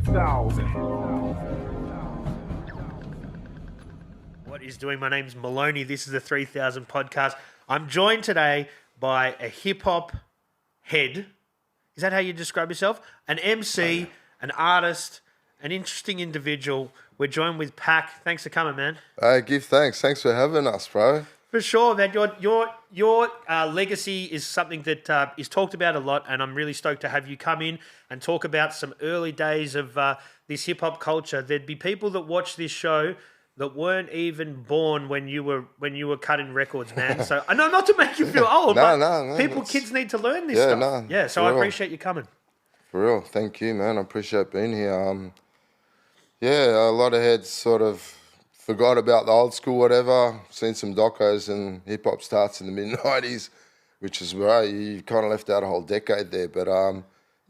3000. What is doing? My name's Maloney. This is the 3000 podcast. I'm joined today by a hip hop head. Is that how you describe yourself? An MC, an artist, an interesting individual. We're joined with PAC. Thanks for coming, man. Give thanks. Thanks for having us, bro. For sure, man. Your legacy is something that is talked about a lot, and I'm really stoked to have you come in and talk about some early days of this hip hop culture. There'd be people that watch this show that weren't even born when you were cutting records, man. So I know not to make you feel old, but kids need to learn this stuff. So I appreciate you coming. For real, thank you, man. I appreciate being here. A lot of heads sort of forgot about the old school, whatever. Seen some docos and hip hop starts in the mid-90s, which is where you kind of left out a whole decade there. But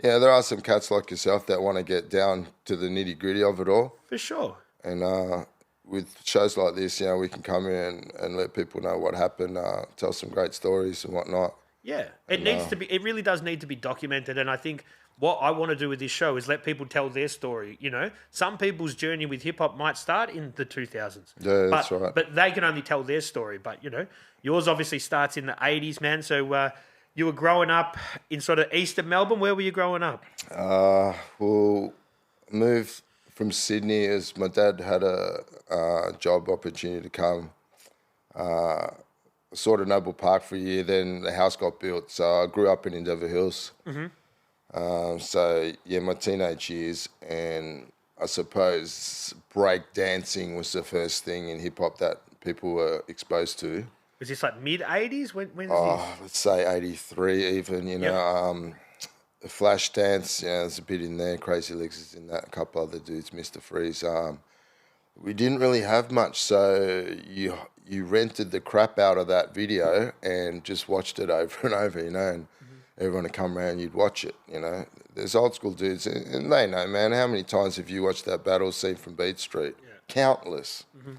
there are some cats like yourself that want to get down to the nitty-gritty of it all. For sure. And with shows like this, we can come in and let people know what happened, tell some great stories and whatnot. Yeah, it really does need to be documented. And I think what I want to do with this show is let people tell their story. Some people's journey with hip hop might start in the 2000s. Yeah, that's right. But they can only tell their story. But, yours obviously starts in the 80s, man. So you were growing up in sort of east of Melbourne. Where were you growing up? Moved from Sydney as my dad had a job opportunity to come. Sort of Noble Park for a year, then the house got built. So I grew up in Endeavour Hills. Mm-hmm. My teenage years, and I suppose break dancing was the first thing in hip hop that people were exposed to. Was this like mid 80s? When is this? Let's say 83 even, the Flash Dance, there's a bit in there, Crazy Legs is in that, a couple other dudes, Mr. Freeze. We didn't really have much, so you rented the crap out of that video and just watched it over and over, and everyone would come around, you'd watch it, There's old school dudes, and they know, man, how many times have you watched that battle scene from Beat Street? Yeah. Countless. Mm-hmm.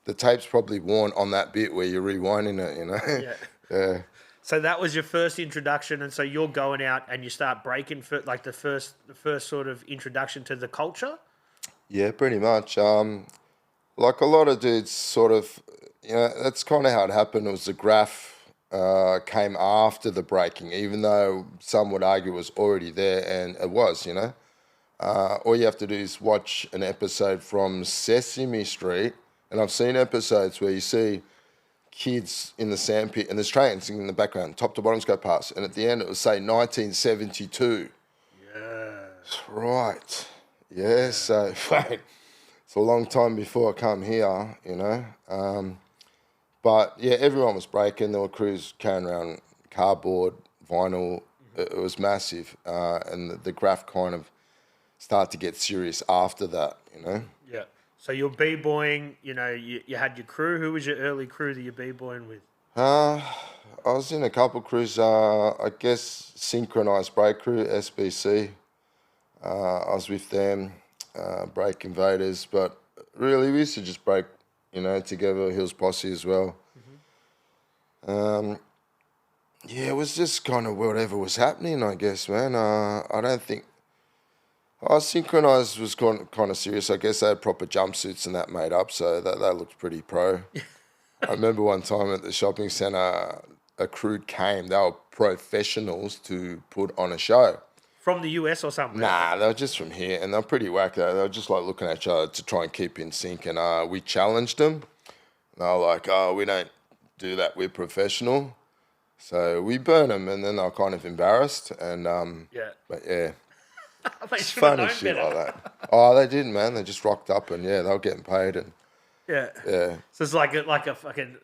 The tape's probably worn on that bit where you're rewinding it, Yeah. So that was your first introduction, and so you're going out and you start breaking for like the first sort of introduction to the culture? Yeah, pretty much. Like a lot of dudes sort of, that's kind of how it happened. It was the graph came after the breaking, even though some would argue it was already there, and it was, All you have to do is watch an episode from Sesame Street, and I've seen episodes where you see kids in the sandpit and there's trains in the background, top to bottoms go past, and at the end it would say 1972. Yeah. Right. Yeah, so it's a long time before I come here, But yeah, everyone was breaking. There were crews carrying around cardboard, vinyl. It was massive. And the graph kind of started to get serious after that, Yeah. So you're b-boying, you had your crew. Who was your early crew that you're b-boying with? I was in a couple crews, I guess Synchronized Break Crew, SBC. I was with them, Break Invaders, but really we used to just break, together, Hills Posse as well. Mm-hmm. It was just kind of whatever was happening, I guess, man. I don't think... Synchronized was kind of serious. I guess they had proper jumpsuits and that made up, so that looked pretty pro. I remember one time at the shopping centre, a crew came. They were professionals to put on a show. From the US or something? Nah, they were just from here, and they were pretty whack. They were just like looking at each other to try and keep in sync, and we challenged them. And they were like, we don't do that, we're professional. So we burned them, and then they were kind of embarrassed. And But yeah. It's funny shit better. Like that. Oh, they didn't, man. They just rocked up, and they were getting paid, and yeah. So it's like a fucking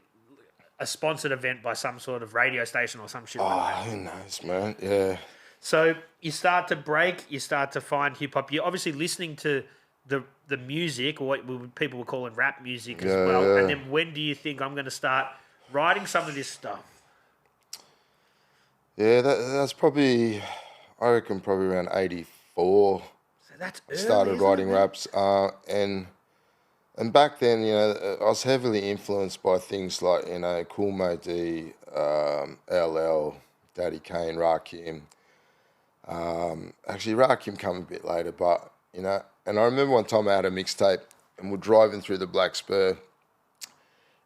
a sponsored event by some sort of radio station or some shit. Like that. Who knows, man? Yeah. So you start to break, you start to find hip hop. You're obviously listening to the music, or what people were calling rap music as well. Yeah. And then when do you think I'm going to start writing some of this stuff? Yeah, that's probably, I reckon, probably around 84. So that's early, started writing raps, and back then, I was heavily influenced by things like, Kool Moe D, LL, Daddy Kane, Rakim. Actually, Rakim came a bit later, but you know. And I remember one time I had a mixtape and we're driving through the Black Spur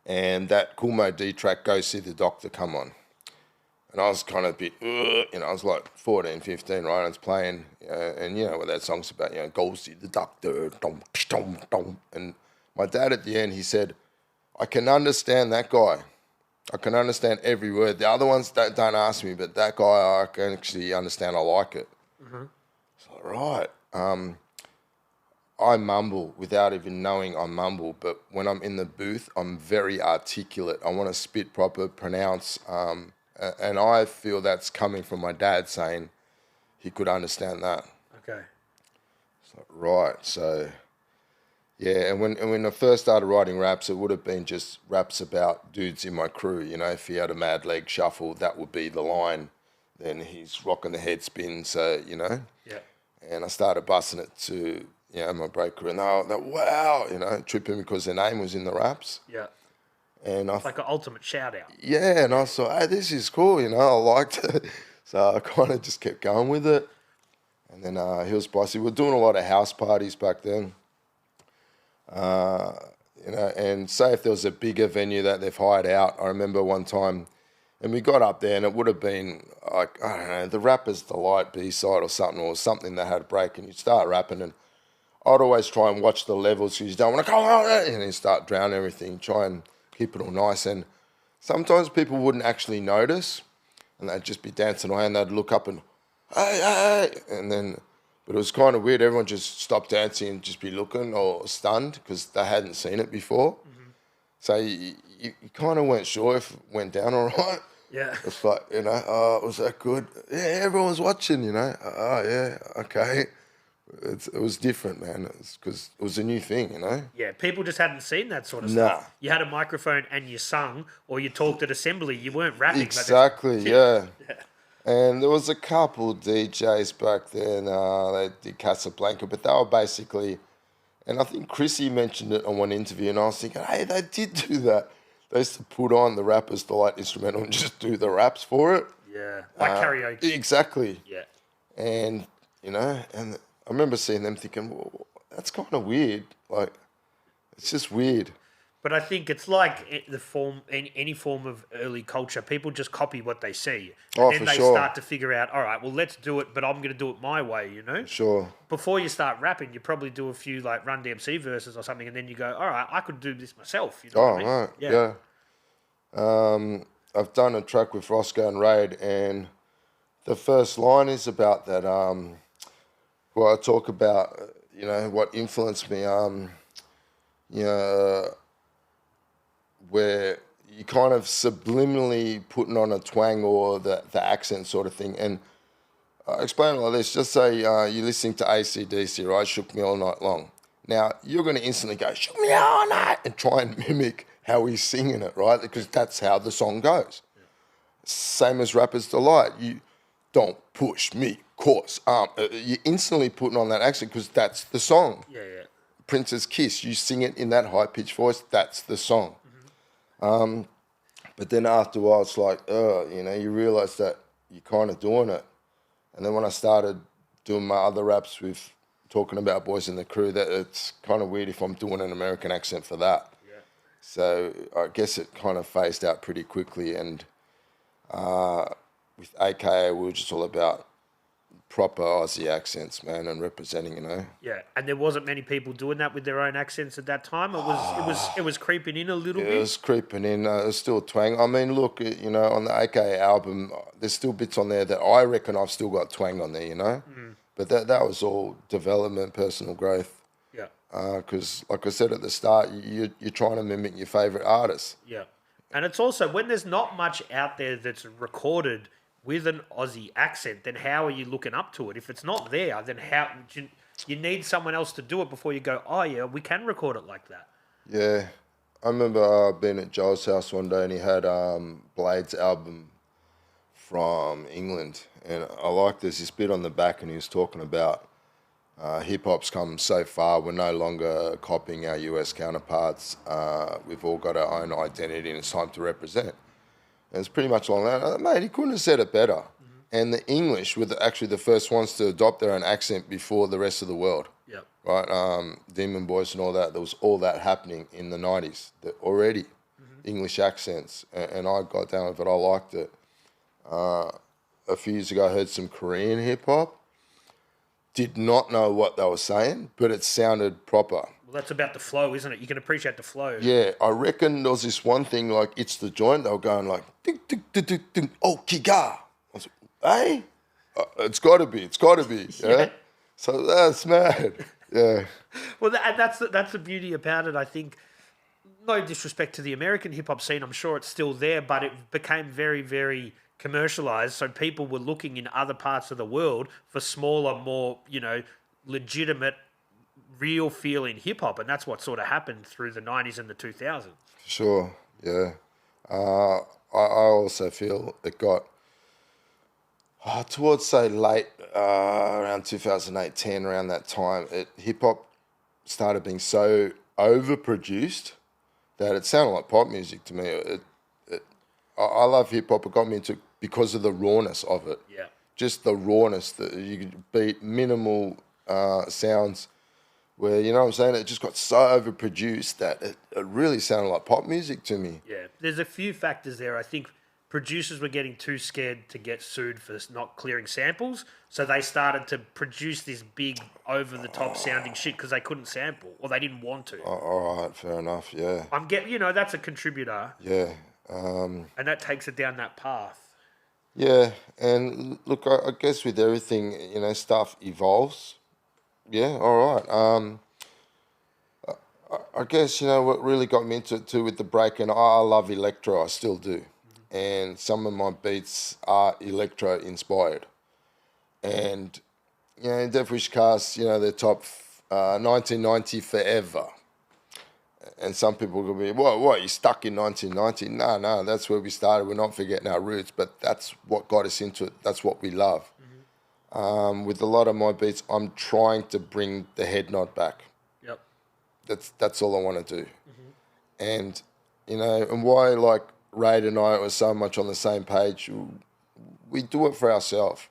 and that Cool Mo D track, Go See the Doctor, come on. And I was kind of a bit, you know, I was like 14, 15, right? And it's playing, and you know what that song's about, you know, go see the doctor, dum, dum, dum. And my dad at the end, he said, I can understand that guy. I can understand every word. The other ones don't ask me, but that guy, I can actually understand. I like it. Mm-hmm. So, right. I mumble without even knowing I mumble, but when I'm in the booth, I'm very articulate. I want to spit proper, pronounce, and I feel that's coming from my dad saying he could understand that. Okay. So, right. So, yeah, and when I first started writing raps, it would have been just raps about dudes in my crew. You know, if he had a mad leg shuffle, that would be the line. Then he's rocking the head spin, so, you know. Yeah. And I started busting it to, you know, my break crew, and they were, wow, you know, tripping because their name was in the raps. Yeah. And it's like an ultimate shout out. Yeah, and I thought, hey, this is cool, you know, I liked it. So I kind of just kept going with it. And then Hill Spicy, we were doing a lot of house parties back then. You know, and say if there was a bigger venue that they've hired out, I remember one time, and we got up there and it would have been like, I don't know, the Rapper's Delight B-side or something that had a break, and you'd start rapping, and I'd always try and watch the levels because you don't want to come on, and then start drowning everything, try and keep it all nice. And sometimes people wouldn't actually notice, and they'd just be dancing away, and they'd look up and, hey, and then, but it was kind of weird. Everyone just stopped dancing and just be looking or stunned because they hadn't seen it before. Mm-hmm. So you kind of weren't sure if it went down all right. Yeah. It's like, you know, oh, was that good? Yeah, everyone's watching, you know. Oh, yeah, okay. It was different, man, because it was a new thing, you know. Yeah, people just hadn't seen that sort of stuff. You had a microphone and you sung, or you talked at assembly. You weren't rapping. Exactly, yeah. And there was a couple DJs back then. They did Casablanca, but they were basically, and I think Chrissy mentioned it on one interview, and I was thinking, hey, they did do that. They used to put on the Rapper's Delight instrumental and just do the raps for it. Yeah, like karaoke. Exactly. Yeah. And, you know, and I remember seeing them thinking, well, that's kind of weird. Like, it's just weird. But I think it's like any form of early culture. People just copy what they see. And then they start to figure out, all right, well, let's do it, but I'm going to do it my way, you know? Sure. Before you start rapping, you probably do a few, like, Run DMC verses or something, and then you go, all right, I could do this myself. You know what I mean? Right. Yeah. I've done a track with Roscoe and Raid, and the first line is about that, well, I talk about, you know, what influenced me, you know, where you kind of subliminally putting on a twang or the accent sort of thing. And I explain it like this. Just say you're listening to AC/DC, right? Shook Me All Night Long. Now, you're going to instantly go, shook me all night, and try and mimic how he's singing it, right? Because that's how the song goes. Yeah. Same as Rapper's Delight. You don't push me, course. You're instantly putting on that accent because that's the song. Yeah. Prince's Kiss, you sing it in that high-pitched voice, that's the song. But then after a while, it's like, you know, you realise that you're kind of doing it. And then when I started doing my other raps with talking about boys in the crew, that it's kind of weird if I'm doing an American accent for that. Yeah. So I guess it kind of phased out pretty quickly. And with AKA, we were just all about proper Aussie accents, man, and representing, you know. Yeah, and there wasn't many people doing that with their own accents at that time. It was creeping in a little bit. It was creeping in. It was still twang. I mean, look, you know, on the AKA album, there's still bits on there that I reckon I've still got twang on there, you know. But that was all development, personal growth. Yeah. Because, like I said at the start, you're trying to mimic your favourite artists. Yeah, and it's also when there's not much out there that's recorded with an Aussie accent, then how are you looking up to it? If it's not there, then how you need someone else to do it before you go, oh yeah, we can record it like that. Yeah. I remember being at Joel's house one day and he had Blade's album from England. And I like there's this bit on the back and he was talking about hip-hop's come so far, we're no longer copying our US counterparts. We've all got our own identity and it's time to represent. And it's pretty much along that. Mate, he couldn't have said it better. And the English were actually the first ones to adopt their own accent before the rest of the world. Yep. right? Demon Boys and all that. There was all that happening in the 90s already. English accents, and I got down with it. I liked it. A few years ago, I heard some Korean hip hop. Did not know what they were saying, but it sounded proper. Well, that's about the flow, isn't it? You can appreciate the flow. Yeah, I reckon there was this one thing like It's the Joint. They were going like ding ding ding ding ding. Oh, Kiga. I was like, hey, it's got to be. It's got to be. Yeah. So that's mad. Yeah. Well, that's the beauty about it. I think, no disrespect to the American hip hop scene, I'm sure it's still there, but it became very, very commercialized. So people were looking in other parts of the world for smaller, more, legitimate, real feeling hip hop. And that's what sort of happened through the 90s and the 2000s. Sure. Yeah. I also feel it got towards, say, late, around 2008, 10, around that time, hip hop started being so overproduced that it sounded like pop music to me. I love hip hop. It got me into it because of the rawness of it. Yeah. Just the rawness that you could beat minimal sounds where, you know what I'm saying? It just got so overproduced that it really sounded like pop music to me. Yeah. There's a few factors there. I think producers were getting too scared to get sued for not clearing samples. So they started to produce this big over-the-top sounding shit because they couldn't sample or they didn't want to. All right, fair enough, yeah. That's a contributor. Yeah. And that takes it down that path. Yeah, and look, I guess with everything, stuff evolves. Yeah, all right. I guess, what really got me into it too with the break, and I love electro, I still do. And some of my beats are electro inspired. And, in Death Wish Cast, they're top 1990 forever. And some people will be, what, you stuck in 1990? No, that's where we started. We're not forgetting our roots, but that's what got us into it. That's what we love. With a lot of my beats, I'm trying to bring the head nod back. Yep. That's all I want to do. And, and why, like, Raid and I were so much on the same page, we do it for ourselves.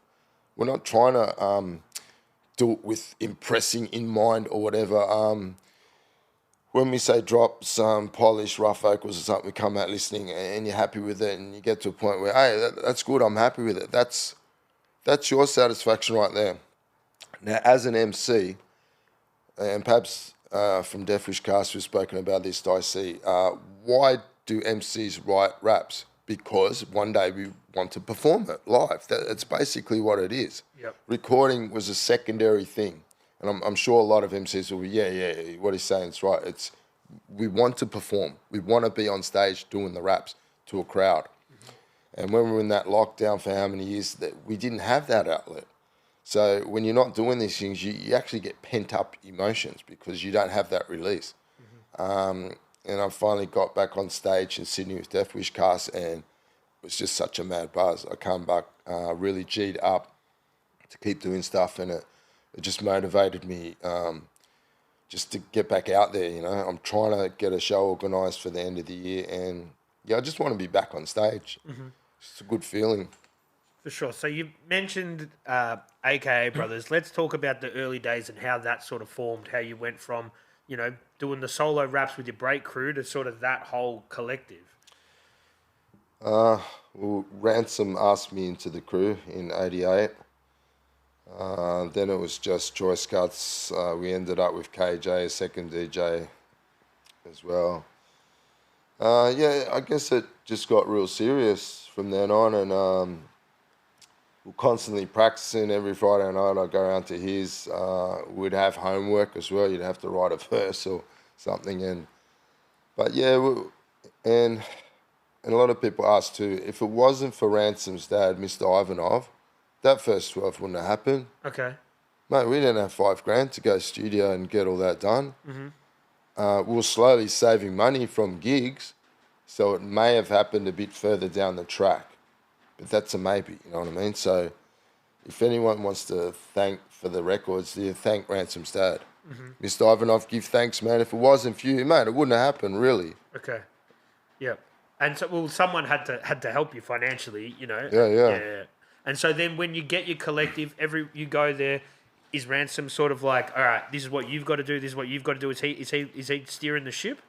We're not trying to do it with impressing in mind or whatever. When we say drop some polished rough vocals or something, we come out listening and you're happy with it and you get to a point where, hey, that's good, I'm happy with it. That's your satisfaction right there. Now, as an MC, and perhaps from Death Wish Cast, we've spoken about this, Dicey, why do MCs write raps? Because one day we want to perform it live. That's basically what it is. Yep. Recording was a secondary thing. And I'm sure a lot of MCs will be, yeah, what he's saying is right. We want to perform. We want to be on stage doing the raps to a crowd. And when we were in that lockdown for how many years, that we didn't have that outlet. So when you're not doing these things, you actually get pent-up emotions because you don't have that release. And I finally got back on stage in Sydney with Death Wish Cast, and it was just such a mad buzz. I come back really G'd up to keep doing stuff, and it just motivated me just to get back out there, I'm trying to get a show organised for the end of the year, and, I just want to be back on stage. It's a good feeling. For sure. So you mentioned AKA Brothers. Let's talk about the early days and how that sort of formed, how you went from, doing the solo raps with your break crew to sort of that whole collective. Well, Ransom asked me into the crew in '88. Then it was just Choice Cuts. We ended up with KJ, a second DJ as well. I guess it just got real serious from then on, and we're constantly practicing every Friday night. I'd go around to his. We'd have homework as well. You'd have to write a verse or something. And a lot of people ask too, if it wasn't for Ransom's dad, Mr. Ivanov, that first 12 wouldn't have happened. Okay. Mate, we didn't have $5,000 to go studio and get all that done. We were slowly saving money from gigs, so it may have happened a bit further down the track. But that's a maybe, you know what I mean? So if anyone wants to thank for the records, you thank Ransom's dad. Mr. Ivanov, give thanks, man. If it wasn't for you, mate, it wouldn't have happened, really. Okay. Yep. And so, someone had to help you financially, Yeah. And so then when you get your collective, you go there, is Ransom sort of like, all right, this is what you've got to do, this is what you've got to do? Is he steering the ship?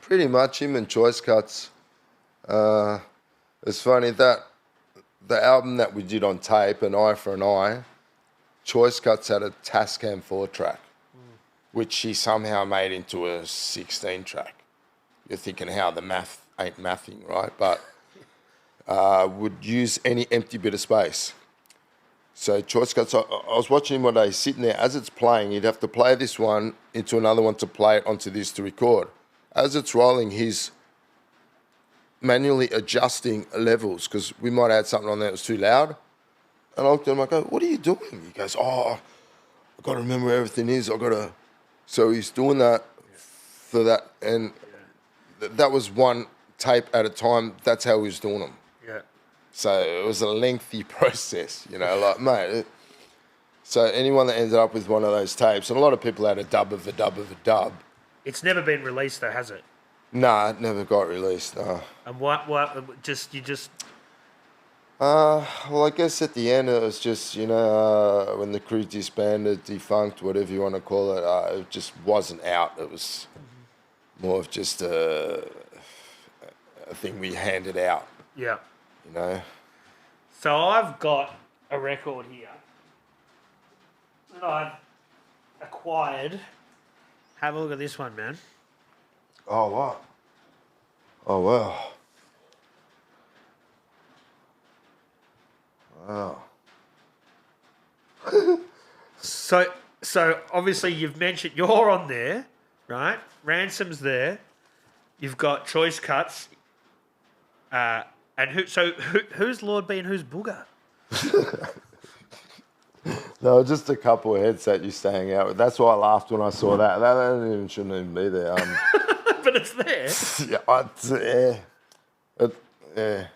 Pretty much him and Choice Cuts. It's funny that the album that we did on tape, An Eye for an Eye, Choice Cuts had a Tascam 4-track, which he somehow made into a 16-track. You're thinking how the math ain't mathing, right? But would use any empty bit of space. So Choice Cuts, I was watching him one day sitting there. As it's playing, he'd have to play this one into another one to play it onto this to record. As it's rolling, he's manually adjusting levels because we might have had something on there that was too loud. And I looked at him, I go, what are you doing? He goes, I've got to remember where everything is. So he's doing that for that. And that was one tape at a time. That's how he was doing them. Yeah. So it was a lengthy process, like, mate. So anyone that ended up with one of those tapes, and a lot of people had a dub of a dub of a dub. It's never been released though, has it? Nah, it never got released, no. And what, just... Well, I guess at the end it was just, when the crew disbanded, defunct, whatever you want to call it, it just wasn't out. It was more of just a thing we handed out. Yeah. So I've got a record here that I've acquired. Have a look at this one, man. Oh, what? Oh, wow. Wow. So obviously you've mentioned you're on there, right? Ransom's there. You've got Choice Cuts. And who's Lord B and who's Booger? No, just a couple of heads that you staying out with. That's why I laughed when I saw that. That shouldn't even be there. But it's there. Yeah.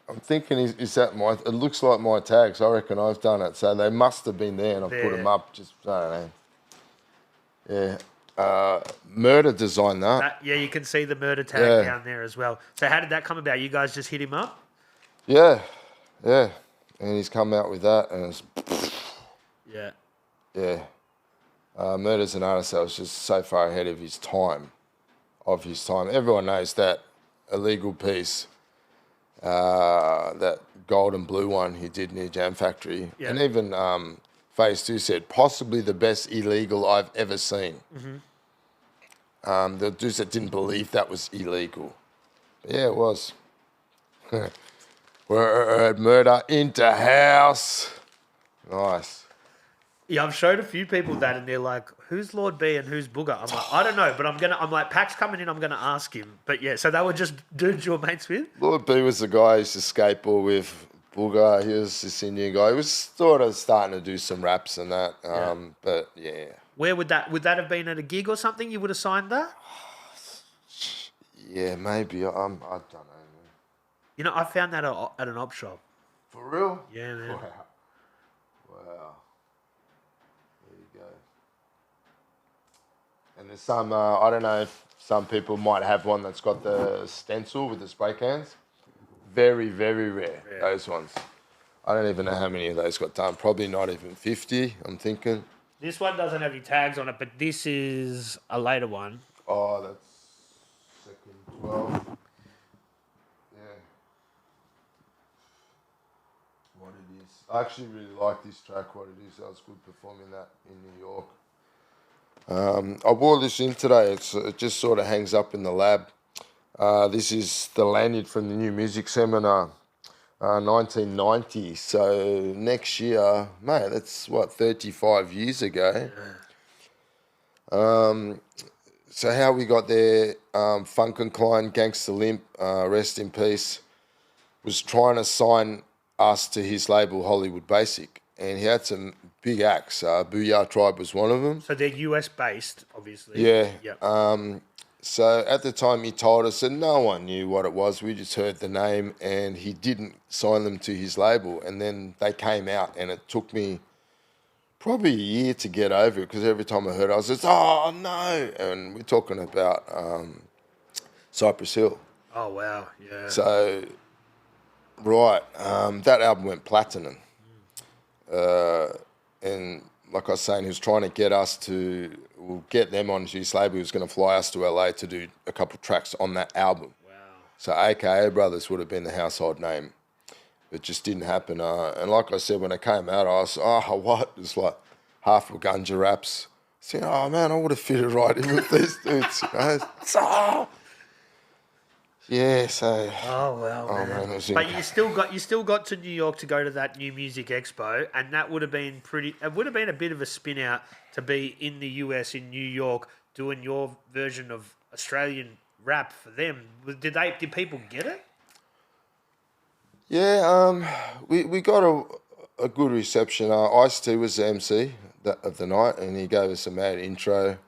I'm thinking, is that my... It looks like my tags. I reckon I've done it. So they must have been there and I've put them up. Just, I don't know. Yeah. Murder designed that. Yeah, you can see the murder tag down there as well. So how did that come about? You guys just hit him up? Yeah. And he's come out with that and it's... Yeah. Murder's an artist that was just so far ahead of his time. Everyone knows that illegal piece... that gold and blue one he did near Jam Factory. Yeah. And even Phase 2 said, possibly the best illegal I've ever seen. Mm-hmm. The dudes that didn't believe that was illegal. But yeah, it was. Word murder into house. Nice. Yeah, I've showed a few people that and they're like, who's Lord B and who's Booger? I'm like, I don't know, but I'm like, PAC's coming in, I'm going to ask him. But yeah, so they were just dudes you were mates with? Lord B was the guy I used to skateboard with. Booger, he was this Indian guy. He was sort of starting to do some raps and that. But yeah. Where would that have been at a gig or something? You would have signed that? Yeah, maybe. I don't know. I found that at an op shop. For real? Yeah, man. Wow. There you go. And there's some, I don't know if some people might have one that's got the stencil with the spray cans. Very, very rare, those ones. I don't even know how many of those got done. Probably not even 50, I'm thinking. This one doesn't have any tags on it, but this is a later one. Oh, that's second 12. Yeah. What it is. I actually really like this track, what it is. I was good performing that in New York. I wore this in today. It just sort of hangs up in the lab. This is the lanyard from the New Music Seminar, 1990. So next year, mate, that's 35 years ago. So how we got there, Funk and Klein, Gangsta Limp, rest in peace, was trying to sign us to his label Hollywood Basic. And he had some big acts. Booyah Tribe was one of them. So they're US based, obviously. Yeah. Yep. So at the time he told us, and no one knew what it was. We just heard the name, and he didn't sign them to his label. And then they came out, and it took me probably a year to get over it because every time I heard it, I was just, oh, no. And we're talking about Cypress Hill. Oh, wow, yeah. So Right. That album went platinum. And like I was saying, he was trying to get us to get them onto his label. He was going to fly us to LA to do a couple of tracks on that album. Wow. So AKA Brothers would have been the household name. It just didn't happen. And like I said, when it came out, I was, what? It's like half a Gunja raps. So, oh man, I would have fitted right in with these dudes. You know? So, yeah, so. Oh wow, man. It was But you still got to New York to go to that New Music Expo, and that would have been It would have been a bit of a spin out to be in the US in New York doing your version of Australian rap for them. Did people get it? Yeah, we got a good reception. Ice-T was the MC of the night, and he gave us a mad intro.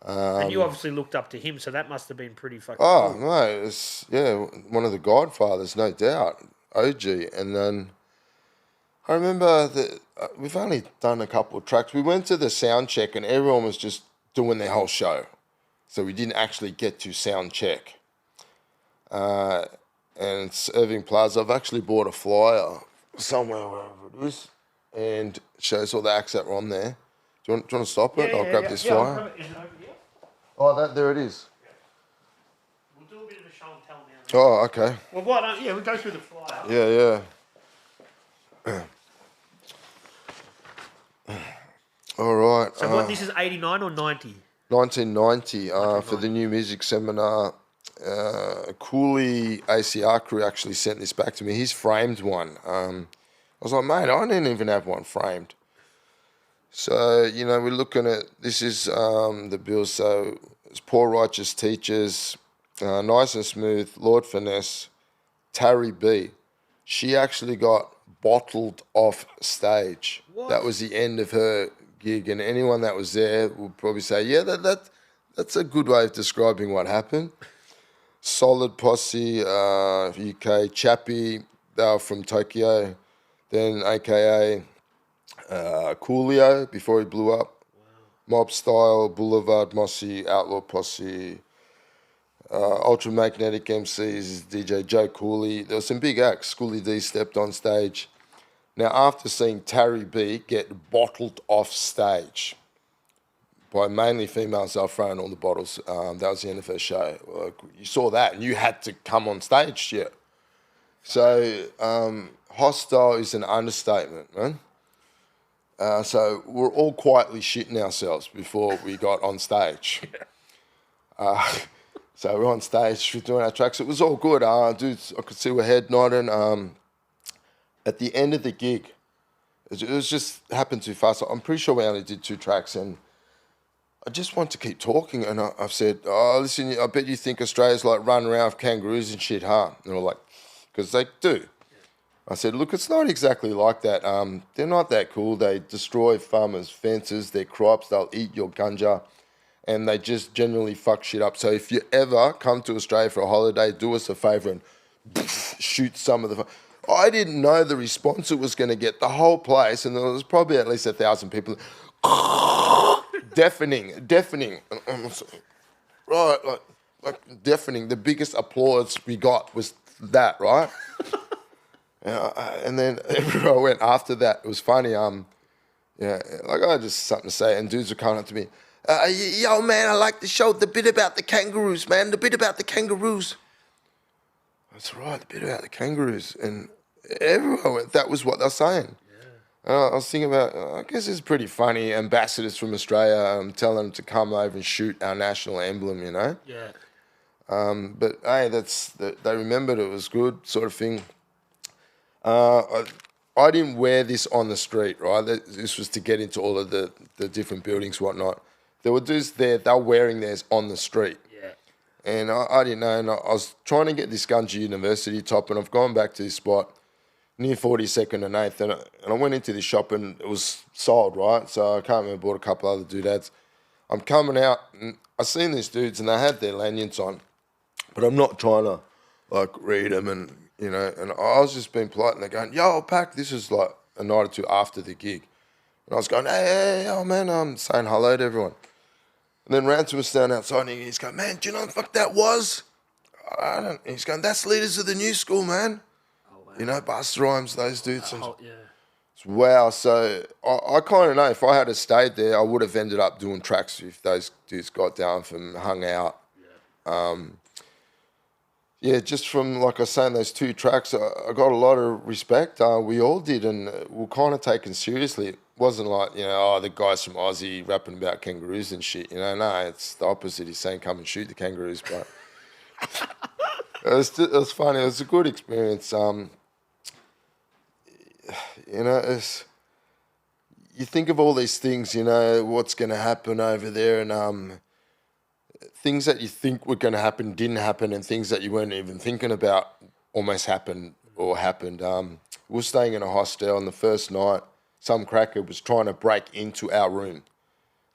And you obviously looked up to him, so that must have been pretty fucking Oh, cool. no, it's, one of the Godfathers, no doubt, OG. And then I remember that we've only done a couple of tracks. We went to the sound check, and everyone was just doing their whole show. So we didn't actually get to sound check. And it's Irving Plaza. I've actually bought a flyer somewhere, wherever it is, and it shows all the acts that were on there. Do you want to stop it? I'll grab this flyer. I'll grab it. Is it over here? Oh, there it is. We'll do a bit of a show and tell now. Oh, okay. Well, why don't we'll go through the flyer. Yeah. All right. So what? This is 89 or 90? 1990 for the New Music Seminar. Cooley ACR crew actually sent this back to me. He's framed one. I was like, mate, I didn't even have one framed. So, we're looking at, this is the bill. So it's Poor Righteous Teachers, Nice and Smooth, Lord Finesse, Tarry B. She actually got bottled off stage. What? That was the end of her gig, and anyone that was there would probably say, yeah, that's a good way of describing what happened. Solid Posse, UK, Chappie, they were from Tokyo, then AKA Coolio before he blew up. Wow. Mob Style, Boulevard Mossy, Outlaw Posse, Ultramagnetic MCs, DJ Joe Cooley. There were some big acts. Schoolie D stepped on stage. Now, after seeing Tarry B get bottled off stage by mainly females, they were throwing all the bottles. That was the end of her show. You saw that, and you had to come on stage, yeah. So, hostile is an understatement, man. So we're all quietly shitting ourselves before we got on stage. So we're on stage, we're doing our tracks. It was all good. Dudes, I could see we're head nodding. At the end of the gig, it was just happened too fast. I'm pretty sure we only did 2 tracks, and I just want to keep talking. And I've said, listen, I bet you think Australia's like running around with kangaroos and shit, huh? And they're like, because they do. I said, look, it's not exactly like that. They're not that cool. They destroy farmers' fences, their crops. They'll eat your gunja, and they just generally fuck shit up. So if you ever come to Australia for a holiday, do us a favour and shoot some of the... I didn't know the response it was going to get. The whole place, and there was probably at least 1,000 people, deafening. Right, like deafening. The biggest applause we got was that, right? And then everywhere I went after that, it was funny. I had just something to say, and dudes were coming up to me. Yo, man, I like the show. The bit about the kangaroos, man. The bit about the kangaroos. That's right, the bit about the kangaroos. And everywhere I went, that was what they were saying. Yeah. I was thinking about, I guess it's pretty funny, ambassadors from Australia telling them to come over and shoot our national emblem, Yeah. But, hey, they remembered it was good sort of thing. I didn't wear this on the street, right? This was to get into all of the different buildings, whatnot. There were dudes there, they were wearing theirs on the street. Yeah. And I didn't know, and I was trying to get this Gunja University top, and I've gone back to this spot near 42nd and 8th, and I went into this shop, and it was sold, right? So I can't remember, bought a couple other doodads. I'm coming out, and I seen these dudes, and they had their lanyards on, but I'm not trying to, read them, and I was just being polite, and they're going, yo, PAC, this is like a night or two after the gig. And I was going, hey, oh man, I'm saying hello to everyone. And then Ransom was standing outside, and he's going, man, do you know what the fuck that was? I don't. He's going, that's Leaders of the New School, man. Oh, You know, Busta Rhymes, those dudes. Yeah. Wow. So I kind of know if I had stayed there, I would have ended up doing tracks if those dudes got down from hung out. Yeah, just from, like I was saying, those 2 tracks, I got a lot of respect. We all did, and we were kind of taken seriously. It wasn't like, you know, oh, the guys from Aussie rapping about kangaroos and shit. You know, no, it's the opposite. He's saying come and shoot the kangaroos. But it was funny. It was a good experience. You know, you think of all these things, you know, what's going to happen over there, and things that you think were going to happen didn't happen, and things that you weren't even thinking about almost happened or happened. We were staying in a hostel, and the first night, some cracker was trying to break into our room.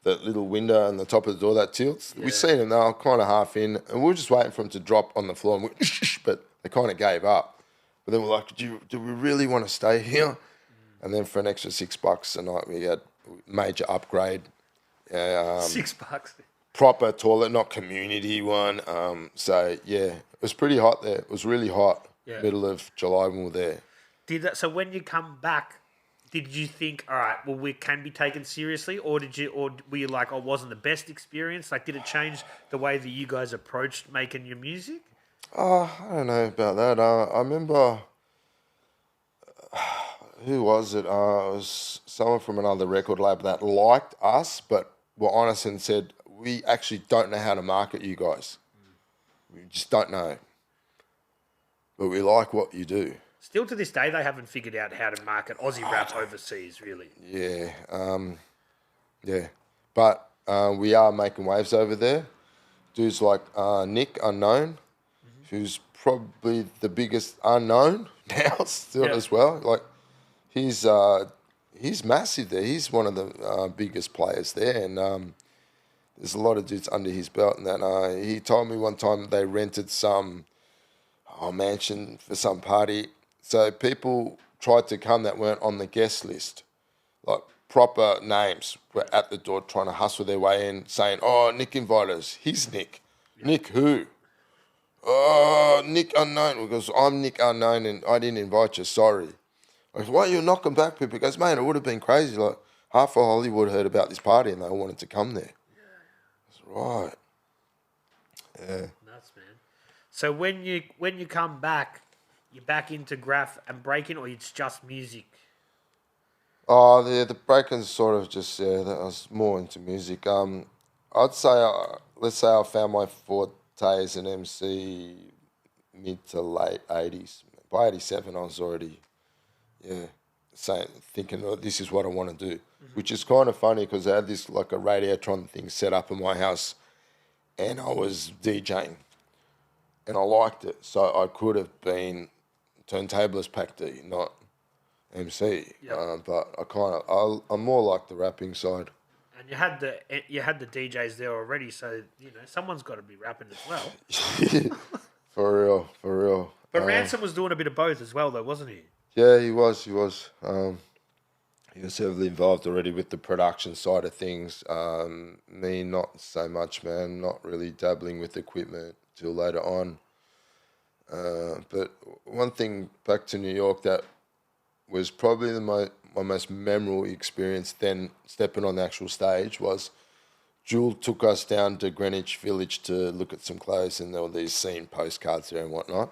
That little window on the top of the door that tilts. Yeah. We seen him, they were kind of half in, and we were just waiting for him to drop on the floor, and but they kind of gave up. But then we're like, do we really want to stay here? And then for an extra $6 a night, we had major upgrade. $6. Proper toilet, not community one. So yeah, it was pretty hot there. It was really hot. Yeah. Middle of July when we were there. So when you come back, did you think, all right, well, we can be taken seriously, or were you like, oh, it wasn't the best experience? Like, did it change the way that you guys approached making your music? I don't know about that. I remember, who was it? It was someone from another record label that liked us, but were honest and said, we actually don't know how to market you guys. We just don't know. But we like what you do. Still to this day, they haven't figured out how to market Aussie rap overseas, really. Yeah. Yeah. But we are making waves over there. Dudes like Nick Unknown, who's probably the biggest unknown now still as well. Like, he's massive there. He's one of the biggest players there. And there's a lot of dudes under his belt. And that he told me one time they rented some mansion for some party. So people tried to come that weren't on the guest list. Like, proper names were at the door trying to hustle their way in, saying, oh, Nick invited us. He's Nick. Yeah. Nick who? Oh, Nick Unknown. Because I'm Nick Unknown and I didn't invite you, sorry. I goes, why are you knocking back people? He goes, mate, it would have been crazy. Like, half of Hollywood heard about this party and they all wanted to come there. Yeah. Right. Yeah. Nuts, man. So when you come back, you're back into graph and breaking, or it's just music? Oh, the breaking's sort of just, that was more into music. I'd say, let's say I found my forte as an MC mid to late 80s. By 87, I was already, thinking, oh, this is what I want to do. Which is kind of funny because I had this, like, a Radiotron thing set up in my house and I was DJing. And I liked it. So I could have been turntablist PAC D, not MC. Yep. But I'm more like the rapping side. And you had the DJs there already, so someone's got to be rapping as well. For real. But Ransom was doing a bit of both as well, though, wasn't he? Yeah, he was. He was heavily involved already with the production side of things. Me, not so much, man. Not really dabbling with equipment till later on. But one thing back to New York that was probably my most memorable experience then stepping on the actual stage was Jewel took us down to Greenwich Village to look at some clothes and there were these scene postcards there and whatnot.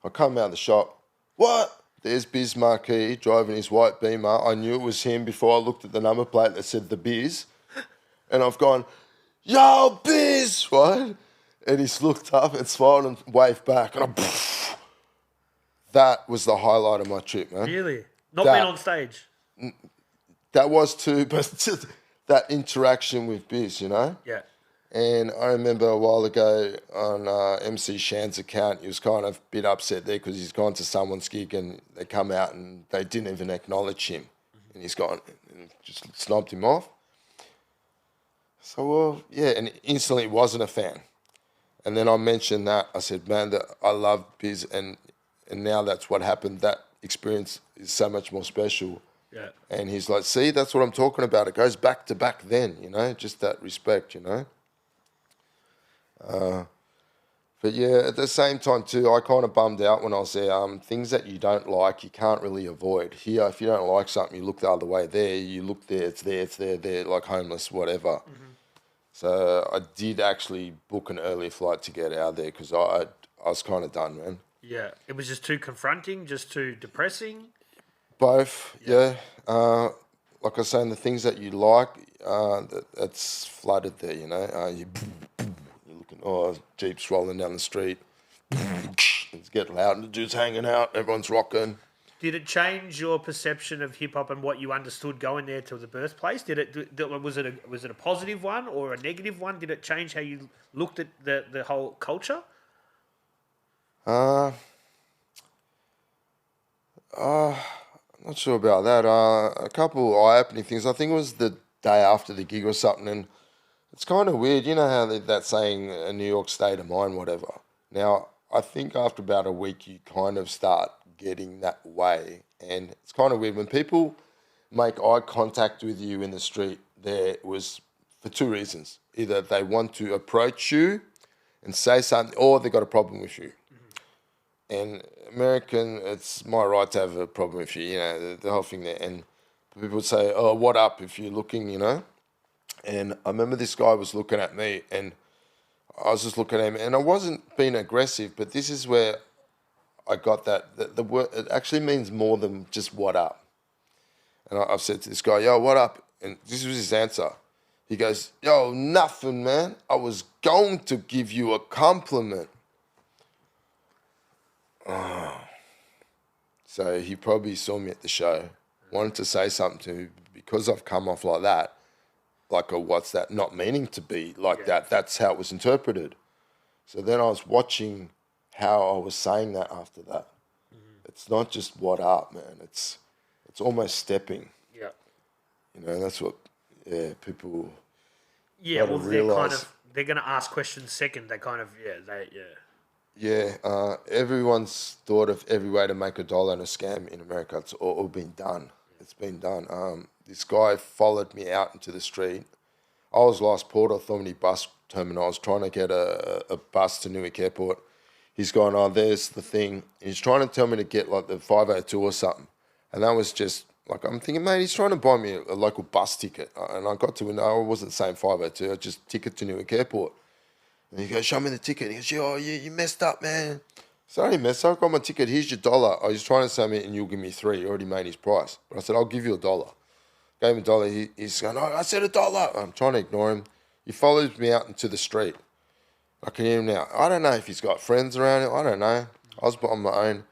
I come out of the shop, what? There's Biz Marquis driving his white Beamer. I knew it was him before I looked at the number plate that said the Biz. And I've gone, yo, Biz, right? And he's looked up and smiled and waved back. And that was the highlight of my trip, man. Really? Not being on stage? That was too, but just that interaction with Biz, Yeah. And I remember a while ago on MC Shan's account, he was kind of a bit upset there because he's gone to someone's gig and they come out and they didn't even acknowledge him. And he's gone and just snobbed him off. So, and instantly wasn't a fan. And then I mentioned that. I said, man, that I love Biz and now that's what happened. That experience is so much more special. Yeah. And he's like, see, that's what I'm talking about. It goes back to back then, just that respect, But yeah, at the same time too, I kind of bummed out when I was there. Things that you don't like, you can't really avoid. Here, if you don't like something, you look the other way. There, you look there, it's there, it's there, there, like homeless, whatever. So I did actually book an early flight to get out of there because I was kind of done, man. Yeah. It was just too confronting, just too depressing. Both, yeah. Like I was saying, the things that you like, that's flooded there, you know. You're looking, Jeeps rolling down the street. It's getting loud and the dude's hanging out, everyone's rocking. Did it change your perception of hip hop and what you understood going there to the birthplace? Was it a positive one or a negative one? Did it change how you looked at the whole culture? Not sure about that. A couple eye-opening things. I think it was the day after the gig or something, and it's kind of weird. You know how that saying, a New York state of mind, whatever. Now, I think after about a week, you kind of start getting that way, and it's kind of weird when people make eye contact with you in the street. There was for two reasons: either they want to approach you and say something, or they got a problem with you. And American, it's my right to have a problem with you, you know, the whole thing there. And people would say, "Oh, what up?" if you're looking, you know. And I remember this guy was looking at me, and I was just looking at him, and I wasn't being aggressive, but this is where I got that the word, it actually means more than just "what up." And I've said to this guy, "Yo, what up?" And this was his answer. He goes, "Yo, nothing, man. I was going to give you a compliment." So he probably saw me at the show, wanted to say something to me because I've come off like that, like a what's that, not meaning to be like that. That's how it was interpreted. So then I was watching how I was saying that after that. It's not just what up, man. It's almost stepping. Yeah. You know, that's what people. Yeah, gotta well, realise. they're going to ask questions second. Yeah, everyone's thought of every way to make a dollar in a scam in America. It's all been done. It's been done. This guy followed me out into the street. I was last port of Thorney bus terminal. I was trying to get a bus to Newark Airport. He's gone, "Oh, there's the thing." He's trying to tell me to get like the 502 or something. And that was just, like, I'm thinking, mate, he's trying to buy me a local bus ticket. And I got to, I wasn't saying 502, I just ticket to Newark Airport. And he goes, "Show me the ticket." He goes, "Yo, you messed up, man." So I didn't mess up. I got my ticket. "Here's your dollar." I was trying to say me, "And you'll give me $3." He already made his price. But I said, "I'll give you $1." Gave him $1. He's going, "No, I said $1." I'm trying to ignore him. He follows me out into the street. I can hear him now. I don't know if he's got friends around him. I don't know. I was on my own.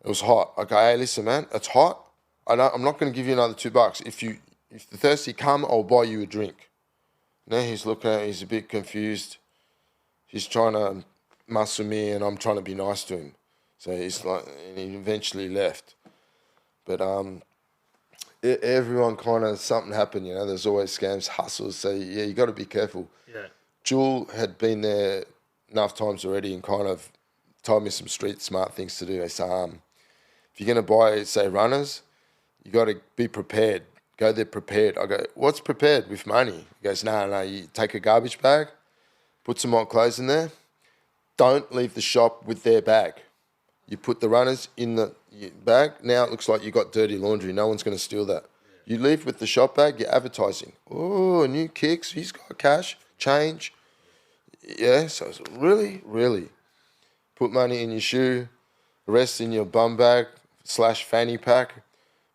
It was hot. I go, "Hey, listen, man, it's hot. I'm not going to give you another $2. If you're thirsty, come. I'll buy you a drink." Now he's looking at me. He's a bit confused. He's trying to muscle me, and I'm trying to be nice to him. So he's like, and he eventually left. But everyone kind of, something happened, you know. There's always scams, hustles. So yeah, you got to be careful. Yeah. Jewel had been there enough times already and kind of told me some street smart things to do. He said, if you're going to buy, say, runners, you got to be prepared. Go there prepared. I go, "What's prepared?" "With money." He goes, No, you take a garbage bag, put some hot clothes in there. Don't leave the shop with their bag. You put the runners in the bag. Now it looks like you got dirty laundry. No one's going to steal that. You leave with the shop bag, you're advertising. "Oh, new kicks. He's got cash, change." Yeah, so it's really put money in your shoe, rest in your bum bag / fanny pack.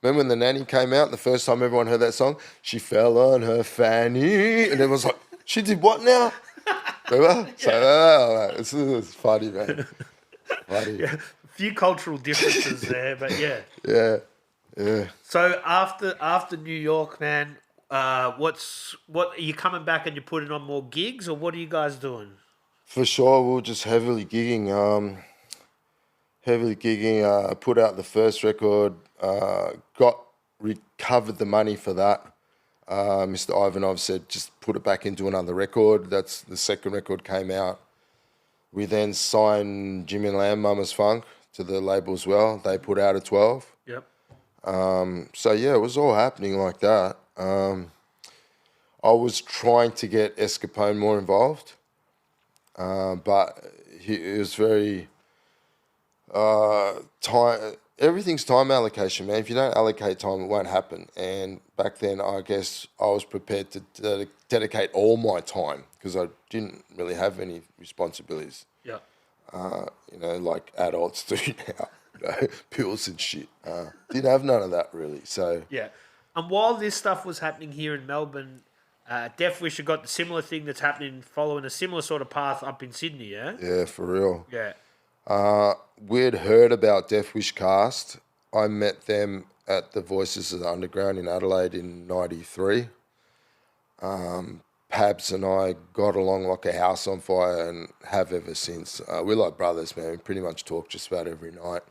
Remember when the nanny came out, the first time everyone heard that song? "She fell on her fanny." And everyone's like, "She did what now?" Remember? So, it's funny, man. Funny. Yeah. A few cultural differences there, but yeah. Yeah. So after New York, man, what are you coming back and you're putting on more gigs, or what are you guys doing? For sure, we were just heavily gigging. Put out the first record, recovered the money for that. Mr. Ivanov said, "Just put it back into another record." That's the second record came out. We then signed Jimmy Lamb, Mama's Funk, to the label as well. They put out a 12. Yep. So yeah, it was all happening like that. I was trying to get Escapone more involved, but it was very time. Everything's time allocation, man. If you don't allocate time, it won't happen. And back then, I guess I was prepared to dedicate all my time because I didn't really have any responsibilities. Yeah. Like adults do now, pills and shit. Didn't have none of that really. So Yeah. And while this stuff was happening here in Melbourne, Death Wish have got the similar thing that's happening, following a similar sort of path up in Sydney, yeah? yeah, for real. Yeah. We'd heard about Death Wish Cast. I met them at the Voices of the Underground in Adelaide in '93. Pabs and I got along like a house on fire and have ever since. We're like brothers, man. We pretty much talk just about every night.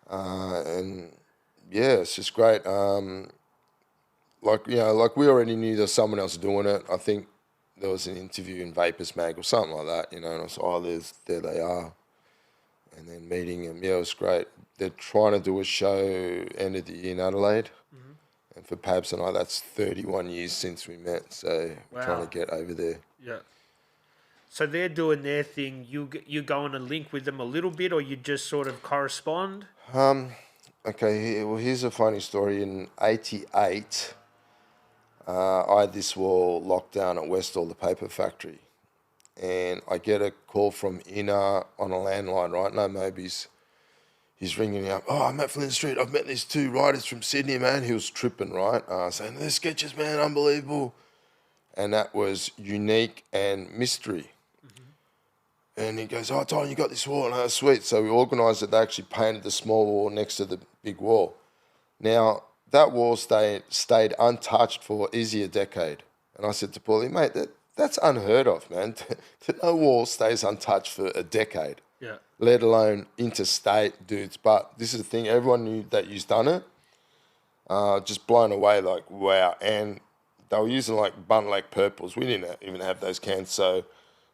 And yeah, it's just great. Like we already knew there was someone else doing it. I think there was an interview in Vapors Mag or something like that, and I was there they are. And then meeting them, yeah, it was great. They're trying to do a show end of the year in Adelaide. And for Pabs and I, that's 31 years since we met, so we're trying to get over there. Yeah. So they're doing their thing. You go on a link with them a little bit, or you just sort of correspond? Okay, well, here's a funny story. In '88, I had this wall locked down at Westall, the paper factory. And I get a call from Ina on a landline, right? No mobies. He's ringing me up. Oh, I'm at Flynn Street. I've met these two writers from Sydney, man. He was tripping, right? Saying, their sketches, man, unbelievable. And that was Unique and Mystery. And he goes, oh, Tom, you got this wall. And I was sweet. So we organised it. They actually painted the small wall next to the big wall. Now, that wall stayed untouched for easy a decade. And I said to Paulie, mate, that's unheard of, man. No wall stays untouched for a decade. Yeah. Let alone interstate dudes. But this is the thing, everyone knew that you've done it. Just blown away, like, wow. And they were using, like, Bun Lake purples. We didn't even have those cans. So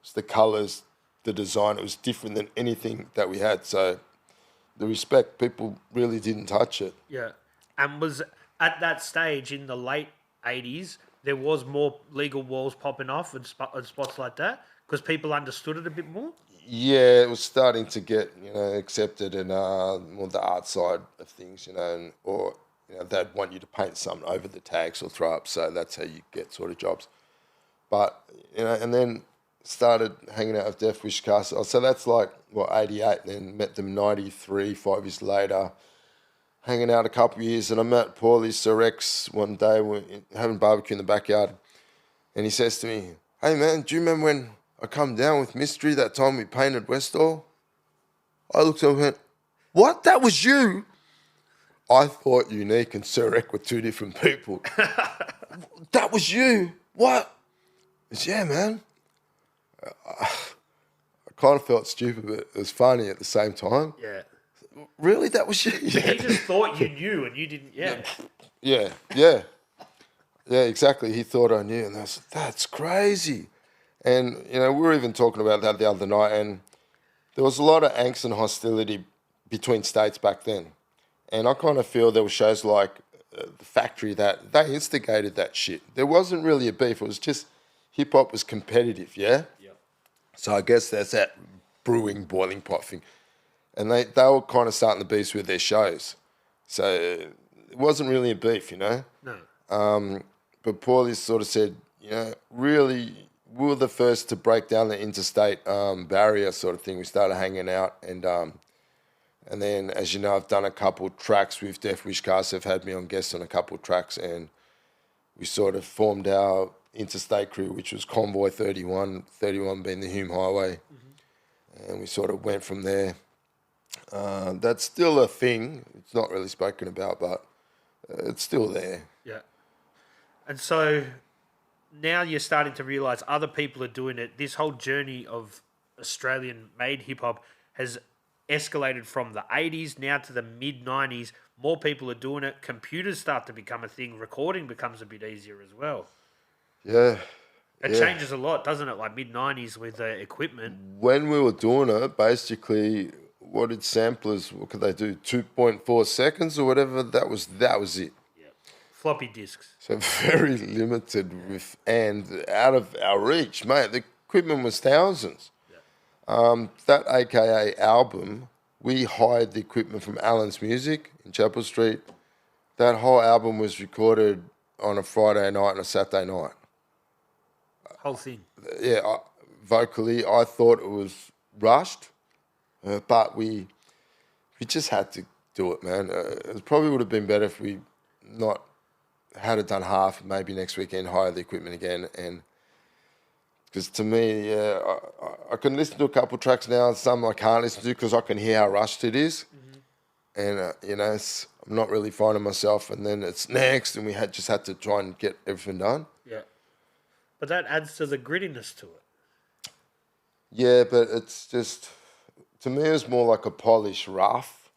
it's the colours, the design, it was different than anything that we had. So the respect, people really didn't touch it. Yeah. And was at that stage in the late 80s, there was more legal walls popping off and spots like that because people understood it a bit more? Yeah, it was starting to get, accepted and more the art side of things, or they'd want you to paint something over the tags or throw up. So that's how you get sort of jobs. But, and then started hanging out with Death Wish Castle. So that's like, 88, then met them 93, 5 years later, hanging out a couple of years. And I met Paulie Sir Rex one day, we're having barbecue in the backyard. And he says to me, hey man, do you remember when I come down with Mystery that time we painted Westall? I looked at him and went, what? That was you? I thought Unique and Sir Rex were two different people. That was you? What? He said, yeah, man. I kind of felt stupid, but it was funny at the same time. Yeah. Really? That was you? Yeah. He just thought you knew and you didn't, Yeah, exactly. He thought I knew, and I said, that's crazy. And, we were even talking about that the other night, and there was a lot of angst and hostility between states back then. And I kind of feel there were shows like The Factory that they instigated that shit. There wasn't really a beef. It was just hip-hop was competitive, yeah? Yep. So I guess that's that boiling pot thing. And they were kind of starting the beef with their shows. So it wasn't really a beef, No. But Paulie sort of said, really, we were the first to break down the interstate barrier sort of thing. We started hanging out. And then, as you know, I've done a couple of tracks with Death Wish Cast. They've had me on guests on a couple of tracks. And we sort of formed our interstate crew, which was Convoy 31, 31 being the Hume Highway. And we sort of went from there. That's still a thing. It's not really spoken about, but it's still there. Yeah. And so now you're starting to realise other people are doing it. This whole journey of Australian-made hip-hop has escalated from the 80s now to the mid-90s. More people are doing it. Computers start to become a thing. Recording becomes a bit easier as well. Yeah. It changes a lot, doesn't it? Like mid-90s with equipment. When we were doing it, basically, what did samplers, what could they do? 2.4 seconds or whatever? That was it. Yeah. Floppy disks. So very limited and out of our reach, mate. The equipment was thousands. That AKA album, we hired the equipment from Alan's Music in Chapel Street. That whole album was recorded on a Friday night and a Saturday night. Whole thing. Yeah, vocally, I thought it was rushed, but we just had to do it, man. It probably would have been better if we not had it done half, maybe next weekend hire the equipment again. And because to me, yeah, I can listen to a couple of tracks now, and some I can't listen to because I can hear how rushed it is. And you know, I'm not really finding myself. And then it's next, and we just had to try and get everything done. Yeah, but that adds to the grittiness to it. Yeah, but it's just, to me, it's more like a polished rough.